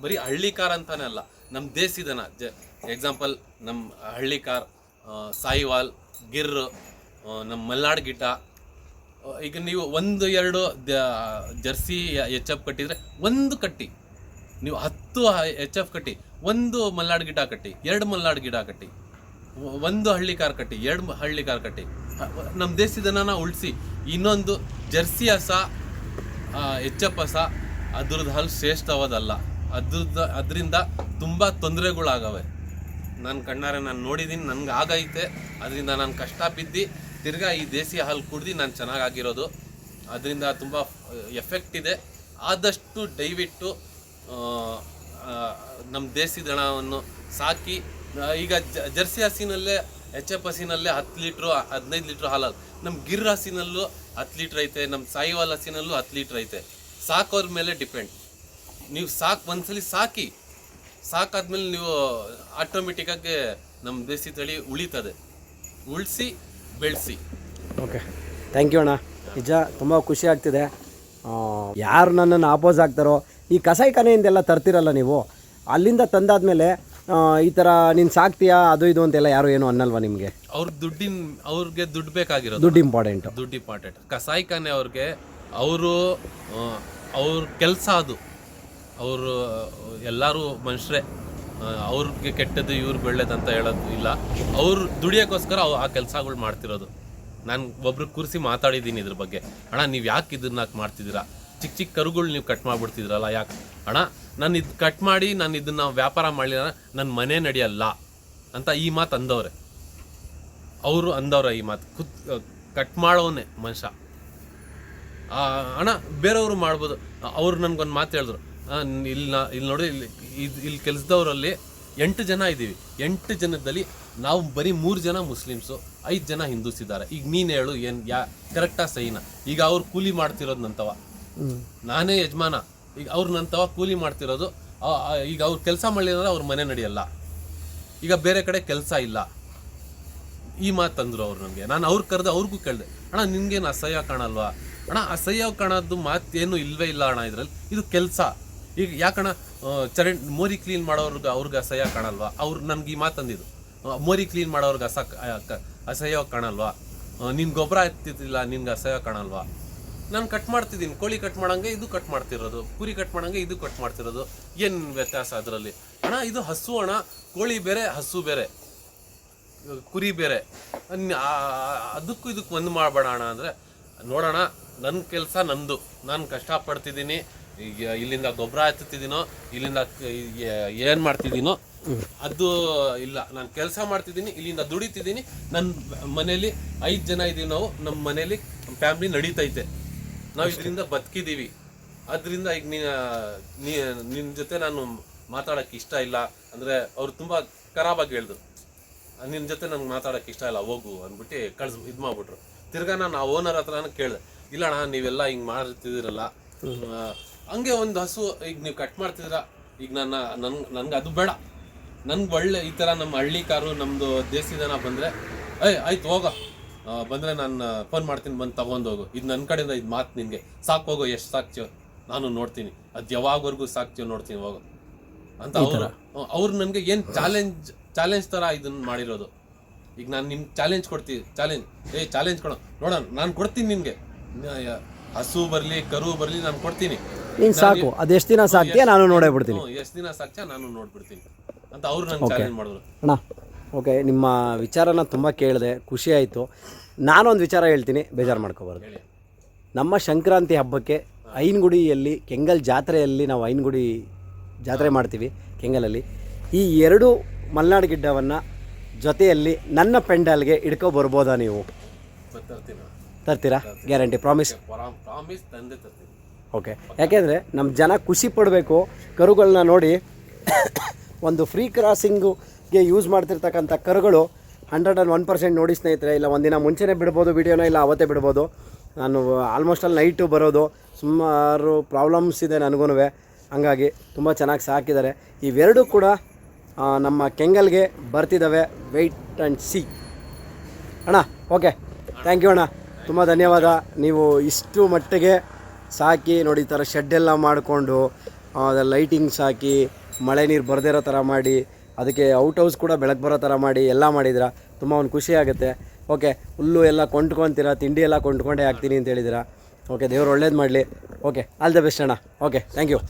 ಬರೀ ಹಳ್ಳಿ ಕಾರ್ ಅಂತಾನೆ ಅಲ್ಲ, ನಮ್ಮ ದೇಸಿ ದನ ಎಕ್ಸಾಂಪಲ್ ನಮ್ಮ ಹಳ್ಳಿ ಕಾರ್, ಸಾಯಿವಾಲ್, ಗಿರ್, ನಮ್ಮ ಮಲ್ನಾಡ್ ಗಿಡ್ಡ. ಈಗ ನೀವು 1-2 ಜರ್ಸಿ HF ಕಟ್ಟಿದರೆ ಒಂದು ಕಟ್ಟಿ, ನೀವು 10 HF ಕಟ್ಟಿ, 1 ಮಲ್ನಾಡ್ ಗಿಡ ಕಟ್ಟಿ, 2 ಮಲ್ನಾಡ್ ಗಿಡ ಕಟ್ಟಿ, 1 ಹಳ್ಳಿ ಕಾರ್ ಕಟ್ಟಿ, 2 ಹಳ್ಳಿ ಕಾರ್ ಕಟ್ಟಿ, ನಮ್ಮ ದೇಶಿ ದನನ ಉಳಿಸಿ. ಇನ್ನೊಂದು ಜರ್ಸಿ ಹಸ, HF ಹಸ, ಅದ್ರದ್ದು ಹಾಲು ಶ್ರೇಷ್ಠವಾದಲ್ಲ. ಅದರಿಂದ ತುಂಬ ತೊಂದರೆಗಳಾಗವೆ. ನನ್ನ ಕಣ್ಣಾರೆ ನಾನು ನೋಡಿದ್ದೀನಿ, ನನಗೆ ಆಗೈತೆ. ಅದರಿಂದ ನಾನು ಕಷ್ಟ ಬಿದ್ದು ತಿರ್ಗಾ ಈ ದೇಸಿ ಹಾಲು ಕುಡ್ದು ನಾನು ಚೆನ್ನಾಗಿರೋದು. ಅದರಿಂದ ತುಂಬ ಎಫೆಕ್ಟ್ ಇದೆ. ಆದಷ್ಟು ದಯವಿಟ್ಟು ನಮ್ಮ ದೇಸಿ ದನವನ್ನು ಸಾಕಿ. ಈಗ ಜರ್ಸಿ ಹಸಿನಲ್ಲೇ HF ಹಸಿನಲ್ಲೇ 10 ಲೀಟ್ರು 15 ಲೀಟ್ರ್ ಹಾಲು. ನಮ್ಮ ಗಿರ್ ಹಸಿನಲ್ಲೂ 10 ಲೀಟ್ರ್ ಐತೆ, ನಮ್ಮ ಸಾಯಿವಾಲ್ ಹಸಿನಲ್ಲೂ 10 ಲೀಟ್ರ್ ಐತೆ. ಸಾಕೋರ ಮೇಲೆ ಡಿಪೆಂಡ್. ನೀವು ಒಂದ್ಸಲಿ ಸಾಕಿ, ಸಾಕಾದ್ಮೇಲೆ ನೀವು ಆಟೋಮೆಟಿಕ್ಕಾಗಿ ನಮ್ಮ ದೇಸಿ ತಳಿ ಉಳಿತದೆ. ಉಳಿಸಿ ಬೆಳೆಸಿ. ಓಕೆ, ಥ್ಯಾಂಕ್ ಯು ಅಣ್ಣ. ನಿಜ ತುಂಬ ಖುಷಿ ಆಗ್ತಿದೆ. ಯಾರು ನನ್ನನ್ನು ಆಪೋಸ್ ಆಗ್ತಾರೋ, ಈ ಕಸಾಯಿಖಾನೆಯಿಂದೆಲ್ಲ ತರ್ತಿರಲ್ಲ ನೀವು, ಅಲ್ಲಿಂದ ತಂದಾದ್ಮೇಲೆ ಈ ಥರ ನೀನು ಸಾಕ್ತೀಯಾ ಅದು ಇದು ಅಂತೆಲ್ಲ ಯಾರು ಏನು ಅನ್ನಲ್ವಾ ನಿಮಗೆ? ಅವ್ರಿಗೆ ದುಡ್ಡು ಬೇಕಾಗಿರೋದು, ದುಡ್ಡು ಇಂಪಾರ್ಟೆಂಟು. ಕಸಾಯಿಖಾನೆ ಅವ್ರಿಗೆ ಅವ್ರ ಕೆಲಸ ಅದು. ಅವರು ಎಲ್ಲರೂ ಮನುಷ್ಯರೇ, ಅವ್ರಿಗೆ ಕೆಟ್ಟದ್ದು ಇವ್ರು ಬೆಳ್ಳದಂತ ಹೇಳೋದು ಇಲ್ಲ. ಅವ್ರು ದುಡಿಯೋಕ್ಕೋಸ್ಕರ ಆ ಕೆಲಸಗಳು ಮಾಡ್ತಿರೋದು. ನಾನು ಒಬ್ರಿಗೆ ಕೂರಿಸಿ ಮಾತಾಡಿದ್ದೀನಿ ಇದ್ರ ಬಗ್ಗೆ. ಅಣ್ಣ ನೀವು ಯಾಕೆ ಇದನ್ನ ಮಾಡ್ತಿದ್ದೀರಾ? ಚಿಕ್ಕ ಚಿಕ್ಕ ಕರುಗಳು ನೀವು ಕಟ್ ಮಾಡಿಬಿಡ್ತಿದ್ರಲ್ಲ, ಯಾಕೆ ಅಣ್ಣ? ನಾನು ಇದು ಕಟ್ ಮಾಡಿ ನಾನು ಇದನ್ನು ವ್ಯಾಪಾರ ಮಾಡಲಿಲ್ಲ, ನನ್ನ ಮನೆ ನಡೆಯಲ್ಲ ಅಂತ ಈ ಮಾತು ಅಂದವ್ರೆ. ಅವರು ಅಂದವ್ರೆ ಈ ಮಾತು. ಕಟ್ ಮಾಡೋನೆ ಮನುಷ್ಯ. ಅಣ್ಣ ಬೇರೆಯವರು ಮಾಡ್ಬೋದು. ಅವ್ರು ನನಗೊಂದು ಮಾತು ಹೇಳಿದ್ರು, ಇಲ್ಲಿ ನೋಡಿ, ಇಲ್ಲಿ ಕೆಲಸದವರಲ್ಲಿ 8 ಜನ ಇದ್ದೀವಿ. 8 ಜನದಲ್ಲಿ ನಾವು ಬರೀ 3 ಜನ ಮುಸ್ಲಿಮ್ಸು, 5 ಜನ ಹಿಂದೂಸ್ ಇದ್ದಾರೆ. ಈಗ ನೀನು ಹೇಳು, ಏನು ಕರೆಕ್ಟಾ ಸೈನಾ? ಈಗ ಅವ್ರು ಕೂಲಿ ಮಾಡ್ತಿರೋದು ನಂತವ, ನಾನೇ ಯಜಮಾನ. ಈಗ ಅವ್ರು ನಂತವ ಕೂಲಿ ಮಾಡ್ತಿರೋದು. ಈಗ ಅವ್ರು ಕೆಲಸ ಮಾಡಲಿಲ್ಲ ಅವ್ರ ಮನೆ ನಡೆಯಲ್ಲ. ಈಗ ಬೇರೆ ಕಡೆ ಕೆಲಸ ಇಲ್ಲ. ಈ ಮಾತು ತಂದರು ಅವ್ರು ನನಗೆ. ನಾನು ಅವ್ರು ಕರೆದು ಅವ್ರಿಗೂ ಕೇಳಿದೆ, ಅಣ್ಣ ನಿನ್ಗೇನು ಅಸಹ್ಯ ಕಾಣಲ್ವಾ? ಅಣ್ಣ ಅಸಹ್ಯ ಕಾಣೋದು ಮಾತೇನು ಇಲ್ವೇ ಇಲ್ಲ ಅಣ್ಣ ಇದರಲ್ಲಿ. ಇದು ಕೆಲಸ. ಈಗ ಯಾಕಣ್ಣ ಮೋರಿ ಕ್ಲೀನ್ ಮಾಡೋರ್ಗೆ ಅವ್ರಿಗೆ ಅಸಹ್ಯ ಕಾಣಲ್ವಾ? ಅವ್ರು ನನಗೆ ಈ ಮಾತು ಅಂದಿದ್ದು. ಮೋರಿ ಕ್ಲೀನ್ ಮಾಡೋರ್ಗೆ ಅಸಹ್ಯ ಕಾಣಲ್ವಾ? ನಿನ್ನ ಗೊಬ್ಬರ ಎತ್ತಿದ್ದಿಲ್ಲ, ನಿನ್ಗೆ ಅಸಹ್ಯ ಕಾಣಲ್ವಾ? ನಾನು ಕಟ್ ಮಾಡ್ತಿದ್ದೀನಿ, ಕೋಳಿ ಕಟ್ ಮಾಡಂಗೆ ಇದು ಕಟ್ ಮಾಡ್ತಿರೋದು, ಕುರಿ ಕಟ್ ಮಾಡಂಗೆ ಇದು ಕಟ್ ಮಾಡ್ತಿರೋದು. ಏನು ವ್ಯತ್ಯಾಸ ಅದರಲ್ಲಿ? ಅಣ್ಣ ಇದು ಹಸು ಅಣ್ಣ, ಕೋಳಿ ಬೇರೆ, ಹಸು ಬೇರೆ, ಕುರಿ ಬೇರೆ. ಅದಕ್ಕೂ ಇದಕ್ಕೆ ಒಂದು ಮಾಡಬೇಡ ಅಣ್ಣ ಅಂದರೆ, ನೋಡೋಣ ನನ್ನ ಕೆಲಸ ನಂದು, ನಾನು ಕಷ್ಟಪಡ್ತಿದ್ದೀನಿ. ಈಗ ಇಲ್ಲಿಂದ ಗೊಬ್ಬರ ಎತ್ತುತ್ತಿದ್ದೀನೋ, ಇಲ್ಲಿಂದ ಏನು ಮಾಡ್ತಿದ್ದೀನೋ ಅದು ಇಲ್ಲ. ನಾನು ಕೆಲಸ ಮಾಡ್ತಿದ್ದೀನಿ, ಇಲ್ಲಿಂದ ದುಡಿತಿದ್ದೀನಿ. ನನ್ನ ಮನೇಲಿ 5 ಜನ ಇದ್ದೀವಿ ನಾವು. ನಮ್ಮ ಮನೇಲಿ ಫ್ಯಾಮಿಲಿ ನಡೀತೈತೆ, ನಾವು ಇದರಿಂದ ಬದುಕಿದ್ದೀವಿ. ಅದರಿಂದ ಈಗ ನಿನ್ನ ಜೊತೆ ನಾನು ಮಾತಾಡೋಕ್ಕೆ ಇಷ್ಟ ಇಲ್ಲ ಅಂದರೆ, ಅವ್ರು ತುಂಬ ಖರಾಬಾಗಿ ಹೇಳಿದ್ರು. ನಿನ್ನ ಜೊತೆ ನನಗೆ ಮಾತಾಡೋಕ್ಕೆ ಇಷ್ಟ ಇಲ್ಲ, ಹೋಗು ಅಂದ್ಬಿಟ್ಟು ಇದು ಮಾಡ್ಬಿಟ್ರು. ತಿರ್ಗಾ ನಾನು ಆ ಓನರ್ ಹತ್ರನ ಕೇಳಿದೆ, ಇಲ್ಲ ಅಣ್ಣ ನೀವೆಲ್ಲ ಹಿಂಗೆ ಮಾಡ್ತಿದ್ದೀರಲ್ಲ, ಹಂಗೆ ಒಂದು ಹಸು ಈಗ ನೀವು ಕಟ್ ಮಾಡ್ತಿದ್ದೀರಾ, ಈಗ ನನ್ಗೆ ಅದು ಬೇಡ. ನನ್ಗೆ ಒಳ್ಳೆ ಈ ಥರ ನಮ್ಮ ಹಳ್ಳಿ ಕಾರು, ನಮ್ಮದು ದೇಸಿ ದನ ಬಂದರೆ ಆಯ್ತು ಹೋಗೋ, ಬಂದರೆ ನಾನು ಫೋನ್ ಮಾಡ್ತೀನಿ, ಬಂದು ತೊಗೊಂಡೋಗು, ಇದು ನನ್ನ ಕಡೆಯಿಂದ ಇದು ಮಾತು ನಿನಗೆ. ಸಾಕು ಹೋಗೋ, ಎಷ್ಟು ಸಾಕ್ತೀಯೋ ನಾನು ನೋಡ್ತೀನಿ, ಅದು ಯಾವಾಗವರೆಗೂ ಸಾಕ್ತೀಯೋ ನೋಡ್ತೀನಿ ಹೋಗೋ ಅಂತ ಅವ್ರು ನನಗೆ ಏನು ಚಾಲೆಂಜ್ ಥರ ಇದನ್ನು ಮಾಡಿರೋದು. ಈಗ ನಾನು ನಿಮ್ಗೆ ಚಾಲೆಂಜ್ ಕೊಡ್ತೀನಿ, ಚಾಲೆಂಜ್ ಕೊಡೋ, ನೋಡೋಣ ನಾನು ಕೊಡ್ತೀನಿ ನಿನಗೆ. ಹಸು ಬರಲಿ ಕರು ಬರಲಿ ನಾನು ಕೊಡ್ತೀನಿ, ನೀನು ಸಾಕು. ಅದೆಷ್ಟು ದಿನ ಸಾಕ್ತೀಯ ನಾನು ನೋಡೇ ಬಿಡ್ತೀನಿ, ಎಷ್ಟು ದಿನ ಸಾಕ್ತೀಯ ನಾನು ನೋಡ್ಬಿಡ್ತೀನಿ ಅಂತ ಅವ್ರು ನಂಗೆ ಚಾಲೆಂಜ್ ಮಾಡಿದ್ರು. ಅಣ್ಣ ಓಕೆ, ನಿಮ್ಮ ವಿಚಾರನ ತುಂಬ ಕೇಳಿದೆ, ಖುಷಿ ಆಯಿತು. ನಾನೊಂದು ವಿಚಾರ ಹೇಳ್ತೀನಿ, ಬೇಜಾರು ಮಾಡ್ಕೋಬಾರ್ದು. ನಮ್ಮ ಸಂಕ್ರಾಂತಿ ಹಬ್ಬಕ್ಕೆ ಐನಗುಡಿಯಲ್ಲಿ, ಕೆಂಗಲ್ ಜಾತ್ರೆಯಲ್ಲಿ ನಾವು ಐನಗುಡಿ ಜಾತ್ರೆ ಮಾಡ್ತೀವಿ ಕೆಂಗಲಲ್ಲಿ. ಈ 2 ಮಲೆನಾಡು ಗಿಡ್ಡವನ್ನು ಜೊತೆಯಲ್ಲಿ ನನ್ನ ಪೆಂಡಲ್ಗೆ ಇಡ್ಕೊ ಬರ್ಬೋದಾ ನೀವು? ತರ್ತೀರಾ? ಗ್ಯಾರಂಟಿ? ಪ್ರಾಮಿಸ್ ತಂದೆ ತರ್ತೀನಿ. ಓಕೆ, ಯಾಕೆಂದರೆ ನಮ್ಮ ಜನ ಖುಷಿ ಪಡಬೇಕು. ಕರುಗಳನ್ನ ನೋಡಿ ಒಂದು ಫ್ರೀ ಕ್ರಾಸಿಂಗ್ಗೆ ಯೂಸ್ ಮಾಡ್ತಿರ್ತಕ್ಕಂಥ ಕರುಗಳು 101% ನೋಡಿ ಸ್ನೇಹಿತರೆ. ಇಲ್ಲ ಒಂದಿನ ಮುಂಚೆನೇ ಬಿಡ್ಬೋದು ವೀಡಿಯೋನ, ಇಲ್ಲ ಅವತ್ತೇ ಬಿಡ್ಬೋದು. ನಾನು ಆಲ್ಮೋಸ್ಟ್ ಅಲ್ಲಿ ನೈಟು ಬರೋದು, ಸುಮಾರು ಪ್ರಾಬ್ಲಮ್ಸ್ ಇದೆ ನನಗೂ. ಹಂಗಾಗಿ ತುಂಬ ಚೆನ್ನಾಗಿ ಸಾಕಿದ್ದಾರೆ. ಇವೆರಡೂ ಕೂಡ ನಮ್ಮ ಕೆಂಗಲ್ಗೆ ಬರ್ತಿದ್ದಾವೆ. ವೆಯ್ಟ್ ಆ್ಯಂಡ್ ಸಿ ಅಣ್ಣ. ಓಕೆ, ಥ್ಯಾಂಕ್ ಯು ಅಣ್ಣ, ತುಂಬ ಧನ್ಯವಾದ. ನೀವು ಇಷ್ಟು ಮಟ್ಟಿಗೆ ಸಾಕಿ ನೋಡಿ, ಈ ಥರ ಶೆಡ್ಡೆಲ್ಲ ಮಾಡಿಕೊಂಡು ಲೈಟಿಂಗ್ಸ್ ಹಾಕಿ, ಮಳೆ ನೀರು ಬರದೇ ಇರೋ ಥರ ಮಾಡಿ, ಅದಕ್ಕೆ ಔಟ್ ಹೌಸ್ ಕೂಡ ಬೆಳಕು ಬರೋ ಥರ ಮಾಡಿ ಎಲ್ಲ ಮಾಡಿದ್ದೀರಾ. ತುಂಬ ಒಂದು ಖುಷಿ ಆಗುತ್ತೆ. ಓಕೆ, ಹುಲ್ಲು ಎಲ್ಲ ಕೊಂಡ್ಕೊತೀರಾ, ತಿಂಡಿ ಎಲ್ಲ ಕೊಂಡ್ಕೊಂಡೇ ಹಾಕ್ತೀನಿ ಅಂತ ಹೇಳಿದ್ದೀರಾ. ಓಕೆ, ದೇವ್ರು ಒಳ್ಳೇದು ಮಾಡಲಿ. ಓಕೆ, ಆಲ್ ದ ಬೆಸ್ಟ್ ಅಣ್ಣ. Okay, thank you.